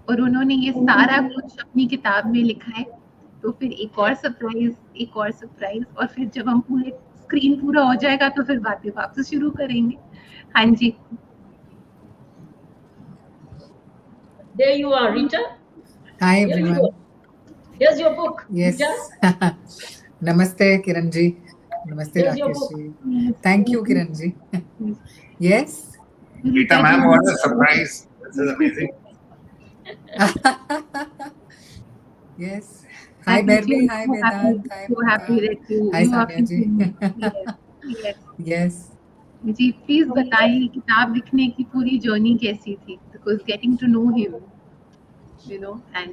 और उन्होंने ये सारा कुछ अपनी किताब में लिखा है तो फिर एक और सरप्राइज और फिर जब हम पूरे स्क्रीन पूरा हो जाएगा तो फिर बातें वापस शुरू करेंगे. हाँ जी. There you are, Rita. Hi Here you go. everyone. Here's your book, Yes. Rita. Namaste Kiran ji. Namaste Here's your Rakesh book. ji. Yes. Thank you Kiran ji. Yes. Rita ma'am, what a surprise. This is amazing. Yes. Hi Bernie. Hi So happy, Vedant. Hi so happy Mukta. that you Hi are Sanya ji. feeling. Yes, yes. Yes. जी please बताइए किताब लिखने की पूरी journey कैसी थी, because getting to know him, you know, and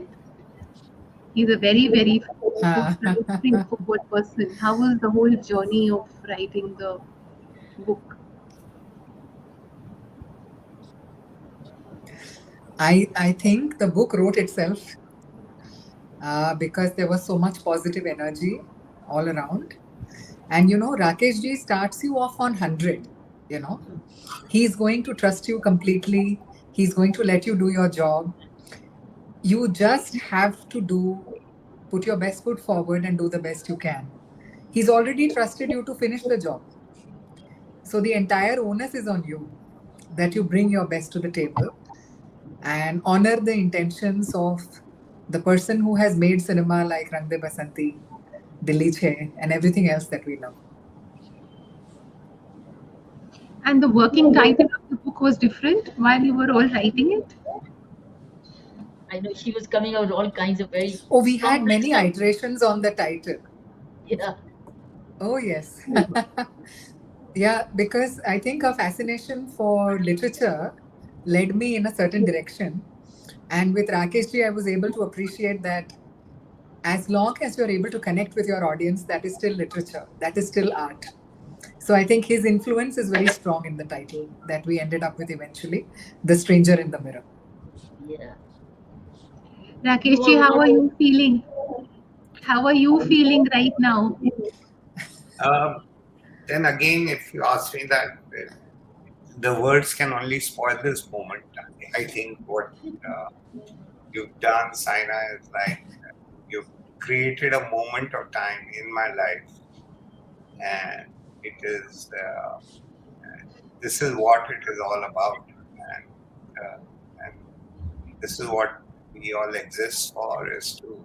he's a very straightforward person. How was the whole journey of writing the book? I think the book wrote itself because there was so much positive energy all around. And Rakesh ji starts you off on 100, He's going to trust you completely. He's going to let you do your job. You just have to put your best foot forward and do the best you can. He's already trusted you to finish the job. So the entire onus is on you, that you bring your best to the table and honor the intentions of the person who has made cinema like Rang De Basanti, Dilli Che, and everything else that we love. And the working title of the book was different while you were all writing it? I know she was coming out with all kinds of very Oh, we had complex many iterations on the title. Yeah. Oh, yes. Yeah, because I think a fascination for literature led me in a certain direction. And with Rakesh ji, I was able to appreciate that as long as you're able to connect with your audience, that is still literature, that is still art. So I think his influence is very strong in the title that we ended up with eventually, The Stranger in the Mirror. Yeah. Rakesh ji, how are you feeling? How are you feeling right now? Then again, if you ask me that, the words can only spoil this moment. I think what you've done, Saina, is like you've created a moment of time in my life, and it is this is what it is all about, and this is what we all exist for, is to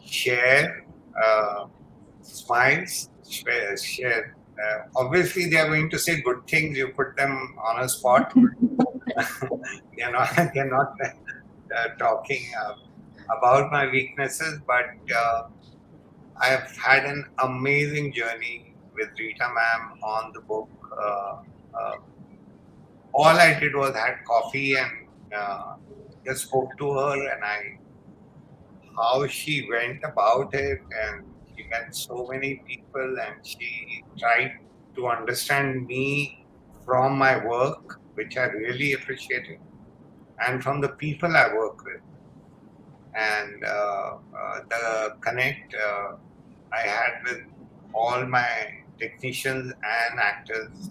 share smiles, share. Obviously, they are going to say good things. You put them on a spot. they're not talking about my weaknesses, but I have had an amazing journey with Rita ma'am on the book. All I did was had coffee and just spoke to her, and how she went about it, and she met so many people, and she tried to understand me from my work, which I really appreciated, and from the people I work with. And the connect I had with all my technicians and actors,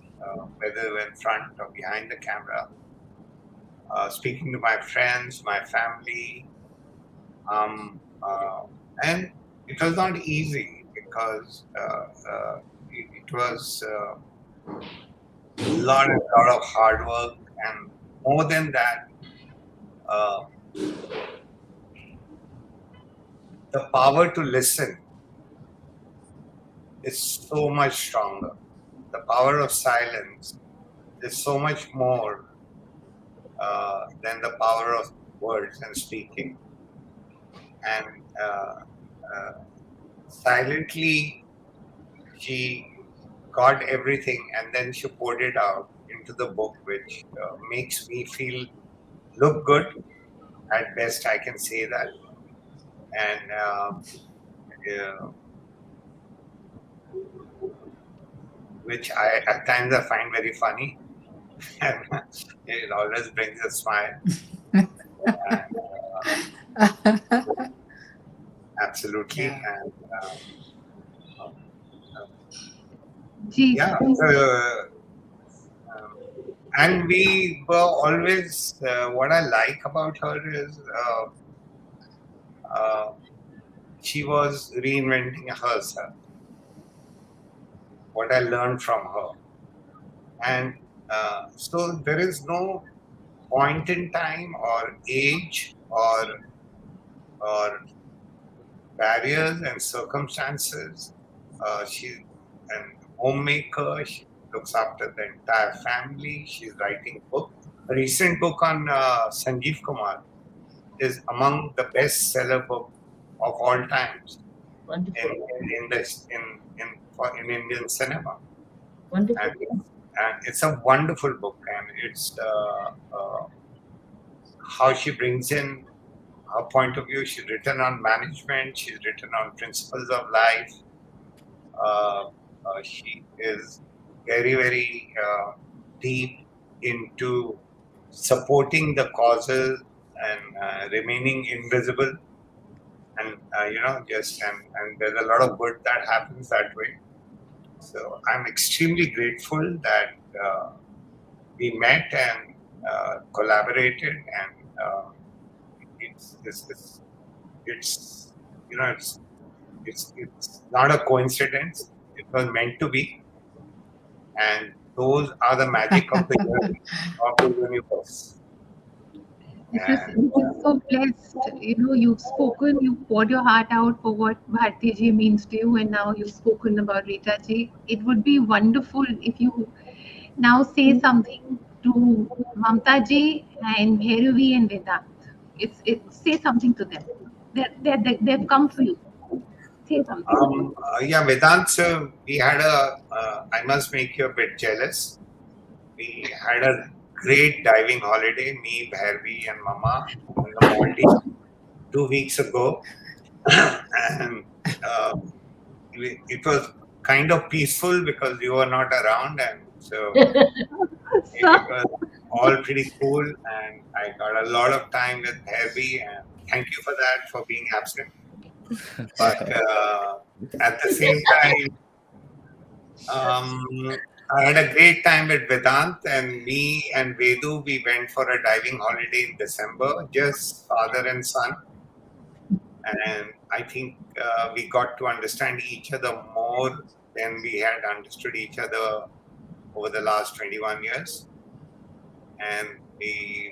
whether in front or behind the camera, speaking to my friends, my family, and it was not easy because it was a lot of hard work, and more than that, the power to listen is so much stronger. The power of silence is so much more than the power of words and speaking. And silently, she got everything, and then she poured it out into the book, which makes me look good. At best, I can say that. And which at times I find very funny, and it always brings a smile. Absolutely. Yeah. And and we were always, what I like about her is she was reinventing herself. What I learned from her, and so there is no point in time or age or barriers and circumstances. She's an homemaker. She looks after the entire family. She's writing book. A recent book on Sanjeev Kumar is among the bestseller book of all times Wonderful. in Indian cinema. Wonderful. And it's a wonderful book, and it's how she brings in her point of view. She's written on management. She's written on principles of life. She is very, very deep into supporting the causes and remaining invisible. And and there's a lot of good that happens that way. So I'm extremely grateful that we met and collaborated, and it's it's not a coincidence. It was meant to be, and those are the magic of the universe. This is so blessed. You've spoken, you've poured your heart out for what Bharti ji means to you, and now you've spoken about Rita ji. It would be wonderful if you now say something to Mamta ji and Bhairavi and Vedant. Say something to them. They've come for you. Say something. Vedant, sir, we had I must make you a bit jealous. We had a great diving holiday, me, Bhairavi, and Mama, in the Maldives 2 weeks ago. And it was kind of peaceful because you were not around, and so it was all pretty cool. And I got a lot of time with Bhairavi, and thank you for that, for being absent. But at the same time, I had a great time with Vedant, and me and Vedu, we went for a diving holiday in December, just father and son. And I think we got to understand each other more than we had understood each other over the last 21 years. And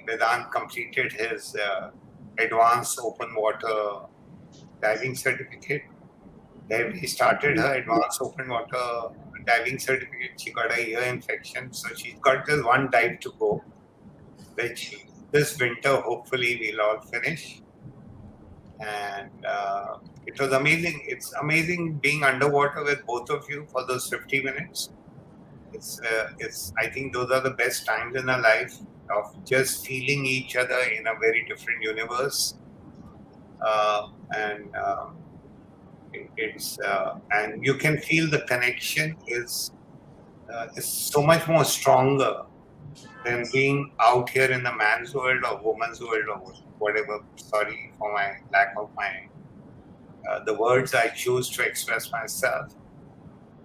Vedant completed his advanced open water diving certificate. Then he started her advanced open water diving certificate. She got a ear infection, so she's got just one dive to go, which this winter hopefully we'll all finish. And it was amazing. It's amazing being underwater with both of you for those 50 minutes. I think those are the best times in our life, of just feeling each other in a very different universe. And you can feel the connection is so much more stronger than being out here in the man's world or woman's world or whatever. Sorry for my lack of the words I choose to express myself.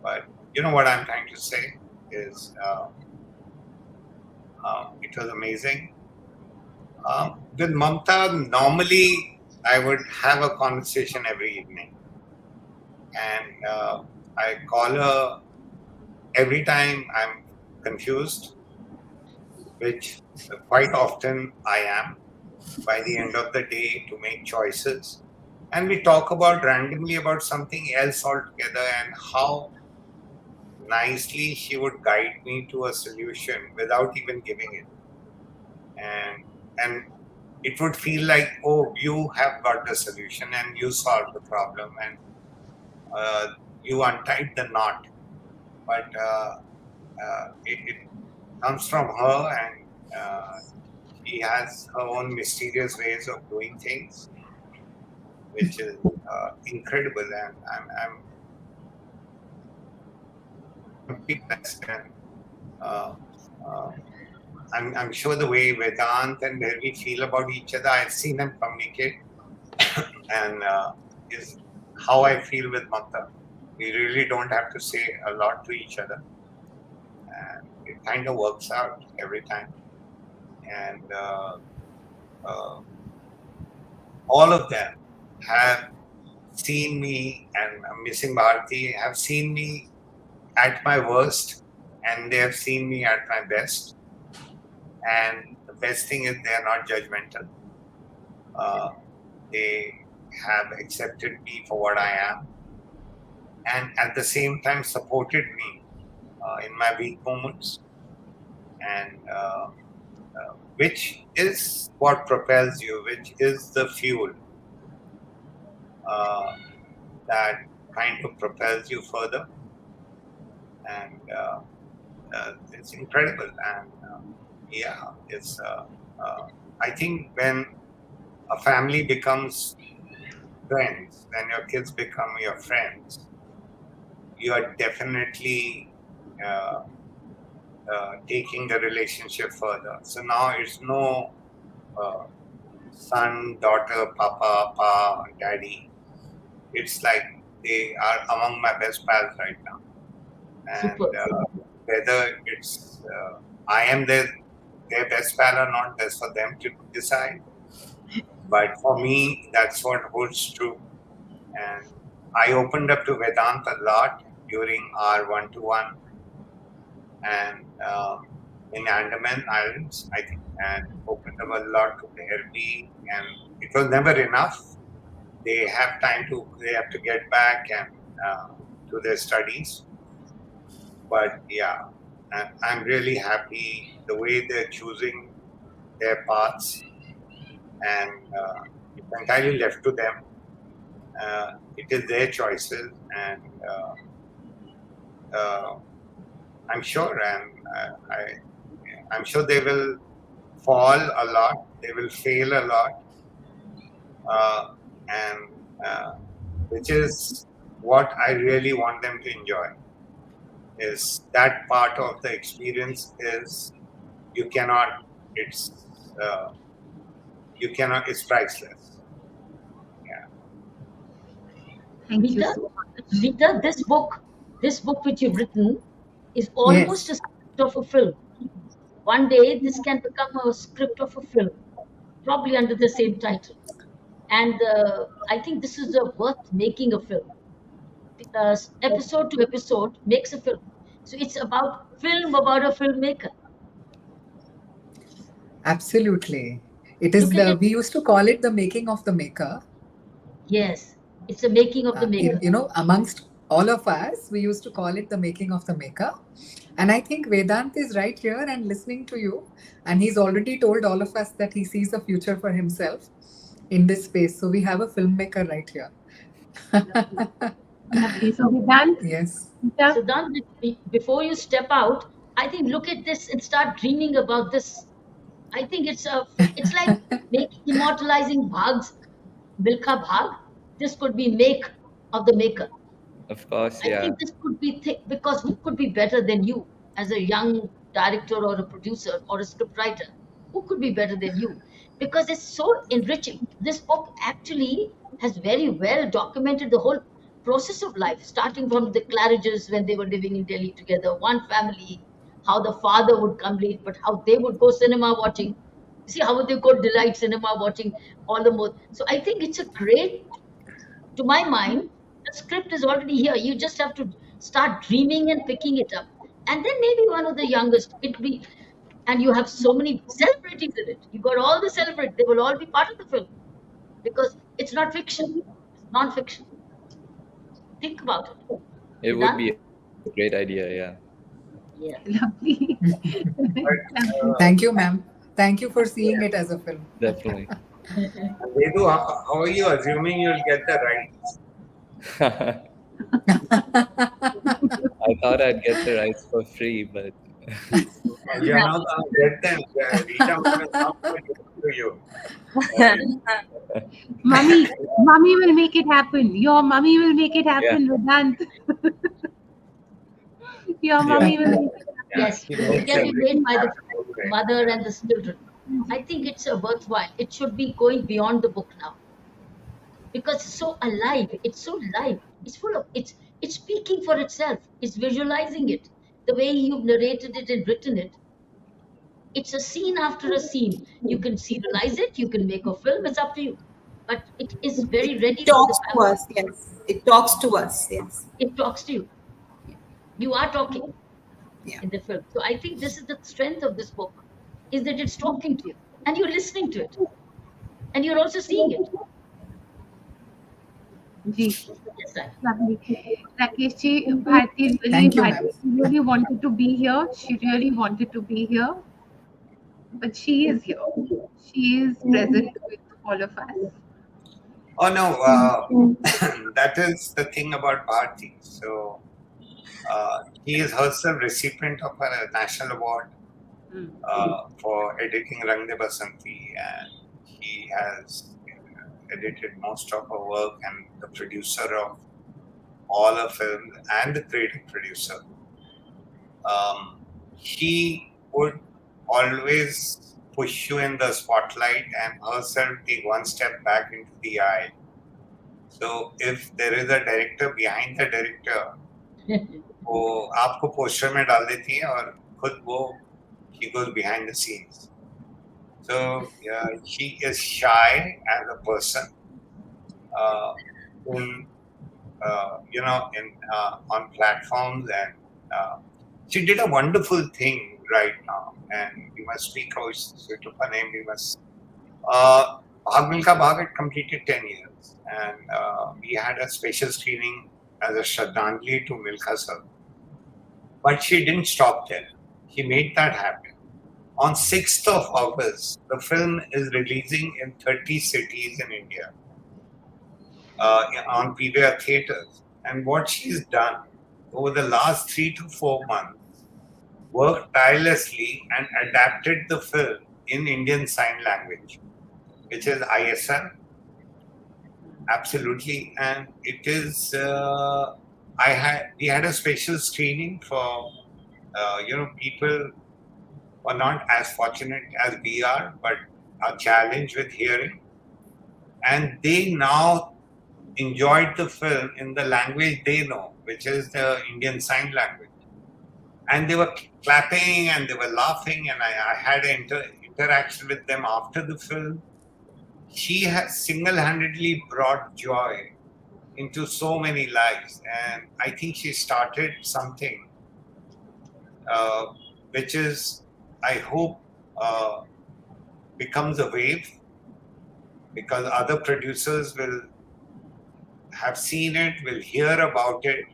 But you know what I'm trying to say is it was amazing. With Mamta, normally I would have a conversation every evening. And I call her every time I'm confused, which quite often I am by the end of the day, to make choices. And we talk randomly about something else altogether, and how nicely she would guide me to a solution without even giving it. And it would feel like, oh, you have got the solution and you solved the problem, and you untied the knot. But it comes from her, and she has her own mysterious ways of doing things, which is incredible. And I'm pretty blessed. And I'm sure the way Vedant and Bhairavi feel about each other, I've seen them communicate, and is how I feel with Mamta. We really don't have to say a lot to each other, and it kind of works out every time. And all of them have seen me, and Missing Bharti have seen me at my worst, and they have seen me at my best. And the best thing is they are not judgmental. They have accepted me for what I am, and at the same time supported me in my weak moments, and which is what propels you, which is the fuel that kind of propels you further, and it's incredible. And yeah, it's. I think when a family becomes friends, when your kids become your friends, you are definitely taking the relationship further. So now it's no son, daughter, papa, pa, daddy. It's like they are among my best pals right now. And whether it's I am their best pal or not, that's for them to decide. But for me, that's what holds true. And I opened up to Vedant a lot during our one-to-one, and in Andaman Islands, I think, and opened up a lot to therapy, and it was never enough. They have to get back and to their studies. But yeah, and I'm really happy the way they're choosing their paths, and it's entirely left to them. It is their choices, and I'm sure, and I'm sure they will fall a lot, they will fail a lot, and which is what I really want them to enjoy. Is that part of the experience is you cannot. It's It's priceless. Yeah. Thank you Rita, so much. Rita, this book which you've written is almost a script of a film. One day this can become a script of a film, probably under the same title. And I think this is worth making a film. Episode to episode makes a film. So it's about film about a filmmaker. Absolutely. It is Look at it. we used to call it the making of the maker. Yes, it's the making of the maker. Amongst all of us, we used to call it the making of the maker. And I think Vedant is right here and listening to you. And he's already told all of us that he sees a future for himself in this space. So we have a filmmaker right here. Lovely. So Vedant, yes. Siddhant, before you step out, I think look at this and start dreaming about this. I think it's like immortalizing Bhag's Milkha Bhag. This could be make of the maker. Of course, I yeah. think this could be because who could be better than you as a young director or a producer or a scriptwriter? Who could be better than you? Because it's so enriching. This book actually has very well documented the whole process of life, starting from the Claridges when they were living in Delhi together, one family, how the father would come late, but how they would go cinema watching. See how would they go delight cinema watching all the more. So I think it's a great, to my mind, the script is already here. You just have to start dreaming and picking it up. And then maybe one of the youngest, it be, and you have so many celebrities in it. You got all the celebrities, they will all be part of the film because it's not fiction, it's non-fiction. Think about it. It would be a great idea, yeah. Yeah. Lovely. Thank you, ma'am. Thank you for seeing it as a film. Definitely. Vedu, how are you assuming you'll get the rights? I thought I'd get the rights for free, but You're not going to get them. Rita will not to you. Mummy will make it happen. Your mummy will make it happen, Vedant. Your mummy will make it happen. Yes, it can be made by the mother and the children. I think it's a worthwhile. It should be going beyond the book now because it's so alive. It's so live. It's full of it's speaking for itself. It's visualizing it. The way you've narrated it and written it. It's a scene after a scene. You can serialize it. You can make a film. It's up to you. but it is very ready It for the talks to family. us, yes. It talks to us, yes. It talks to you. You are talking Yeah. in the film. So I think this is the strength of this book, is that it's talking to you and you're listening to it and you're also seeing it. जी Yes, sir. lovely. Rakesh ji, Bharti Thank you, ma'am. really wanted to be here. She really wanted to be here, but she is here. She is present with all of us. Oh no, that is the thing about Bharti. So he is herself recipient of a national award for editing Rang De Basanti, and he has edited most of her work and the producer of all her films and the creative producer. He would always push you in the spotlight and herself take one step back into the eye. So if there is a director behind the director, वो आपको poster में डाल देती है और खुद वो he goes behind the scenes. So she is shy as a person. In on platforms, and she did a wonderful thing right now, and we must speak how she took her name. We must. Bhag Milka Bhag had completed 10 years, and we had a special screening as a Shraddhanjali to Milka sir. But she didn't stop there. She made that happen. On 6th of August, the film is releasing in 30 cities in India on PVR theaters. And what she's done over the last 3 to 4 months, worked tirelessly and adapted the film in Indian Sign Language, which is ISL. Absolutely. And it is, we had a special screening for, people who are not as fortunate as we are, but are challenged with hearing. And they now enjoyed the film in the language they know, which is the Indian Sign Language. And they were clapping and they were laughing, and I had an interaction with them after the film. She has single-handedly brought joy into so many lives, and I think she started something which is, I hope, becomes a wave, because other producers will have seen it, will hear about it,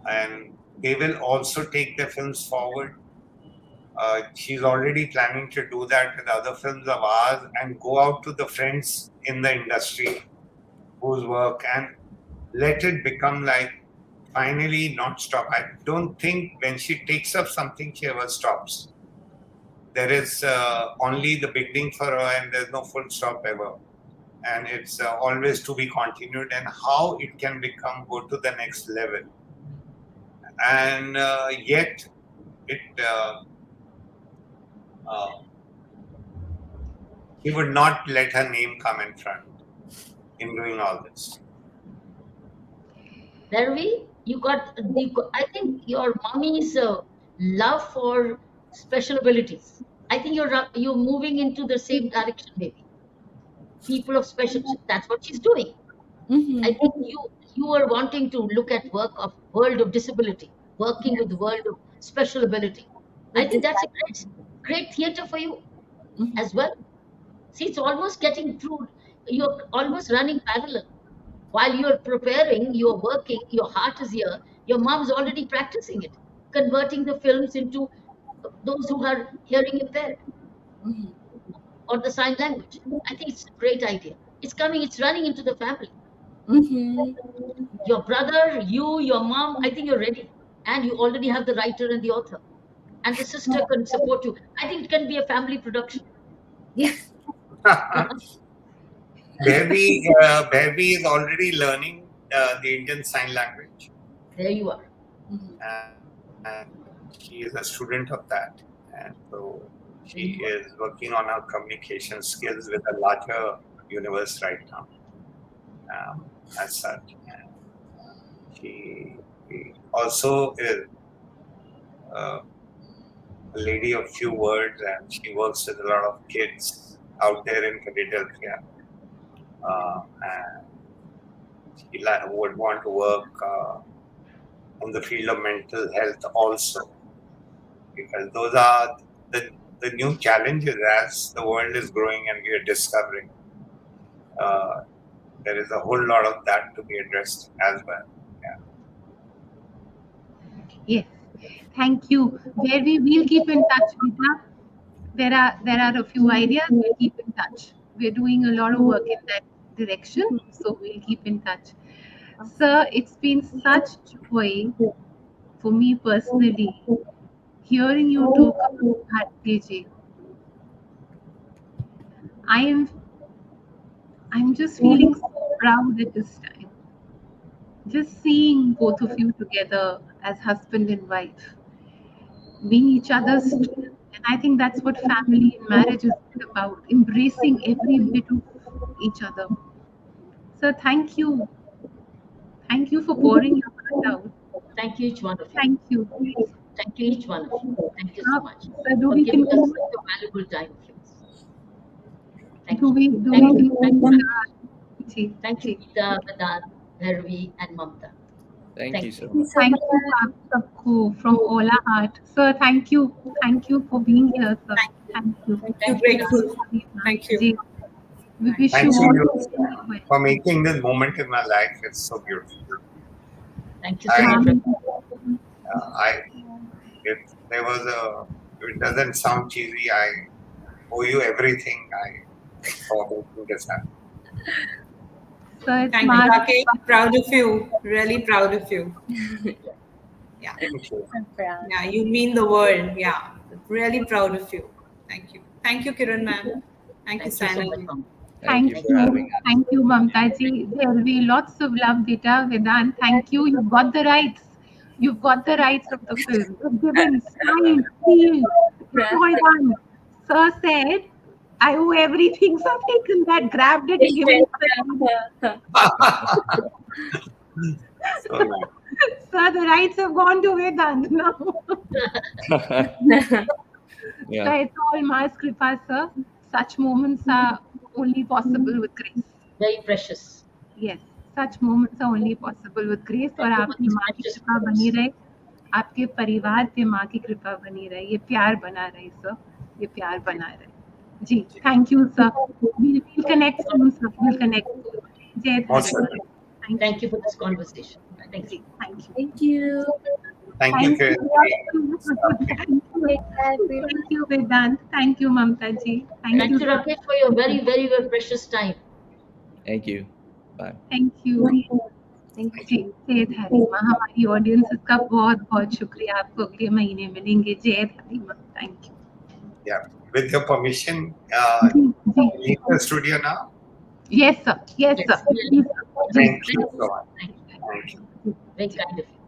and they will also take their films forward. She's already planning to do that with other films of ours and go out to the friends in the industry whose work and let it become like finally not stop. I don't think when she takes up something, she ever stops. There is only the beginning for her, and there's no full stop ever. And it's always to be continued, and how it can go to the next level. And yet, it he would not let her name come in front in doing all this. Darvi, I think your mommy's love for special abilities. I think you're moving into the same direction, maybe. People of special, that's what she's doing. Mm-hmm. I think you are wanting to look at work of world of disability, working with the world of special ability. I think that's a great theater for you as well. See, it's almost getting through. You're almost running parallel. While you're preparing, you're working, your heart is here, your mom's already practicing it, converting the films into those who are hearing impaired or the sign language. I think it's a great idea. It's coming, it's running into the family. Your brother, you, your mom, I think you're ready. And you already have the writer and the author. And the sister can support you. I think it can be a family production. Yes. Baby is already learning the Indian Sign Language. There you are. And she is a student of that. And so she is working on her communication skills with a larger universe right now, as such. And she also is a lady of few words, and she works with a lot of kids out there in Philadelphia. And she would want to work in the field of mental health also, because those are the new challenges as the world is growing and we are discovering. There is a whole lot of that to be addressed as well. Yes, thank you. Where we will keep in touch, Vita. There are a few ideas. We'll keep in touch. We're doing a lot of work in that direction, so we'll keep in touch. Sir, it's been such joy for me personally hearing you talk about Bharti. I'm just feeling so proud at this time. Just seeing both of you together as husband and wife, being each other's strength. And I think that's what family and marriage is about, embracing every bit of each other. So thank you. Thank you for pouring your heart out. Thank you, each one of you. Thank you. Thank you, each one of you. Thank you so much So do for we giving us conclude? such a valuable time of yours. Thank Do you. we Thank you. conclude? Thank you, Geeta, Vedant, Bhairavi, and Mamta. Thank you so Thank you much. so Thank much. you, aap sabko, from all our heart. Sir, thank you. Thank you for being here, sir. Thank you. Thank you. Grateful. Thank you. Ji, we wish Thanks you to all you the very best. for making this moment in my life. It's so beautiful. Thank you so much. If there was if it doesn't sound cheesy, I owe you everything for making this happen. So it's Thank you, Rakeysh. Proud of you. Really proud of you. Yeah. Thank you. I'm proud. Yeah, you mean the world. Yeah. Really proud of you. Thank you. Thank you, Kiran ma'am. Thank you, Thank you so Saina. much, Mamta. Thank you for having us. Thank you, Mamta ji. There will be lots of love, Beta, Vedant. Thank you. You've got the rights. You've got the rights of the film. You've given, signed, sealed. It's all done. Sir said, I owe everything. So I've taken that, grabbed it, and given it. So nice. Sir, the rights have gone to Vedant now. Yeah. So it's all Ma's Kripa, sir. Such moments are only possible with grace. Very precious. Yes, such moments are only possible with grace. और आपकी माँ की precious कृपा बनी रहे, आपके परिवार पे माँ की कृपा बनी रहे, ये प्यार बना रहे सर, ये प्यार बना रहे. जी, thank you sir. We'll connect soon sir. We'll connect soon. जय Most धन्यवाद. welcome. Thank you for this conversation. Thank you. Thank you. Thank you. Thank you, Kiran. Thank you, Vedant. Thank you, Mamta ji. Thank you, Rakeysh, for your very, very, very precious time. Thank you. Bye. Thank you. Thank you. जी, जय धारी माँ. हमारी audience का बहुत बहुत शुक्रिया. आपको अगले महीने मिलेंगे. जय धारी माँ. Thank you. Yeah. With your permission, ji, ji. leave the studio now. Yes sir. Yes sir. Yes. Please, sir. Ji. Thank you so much. Thank you. Thank you. Very kind of you.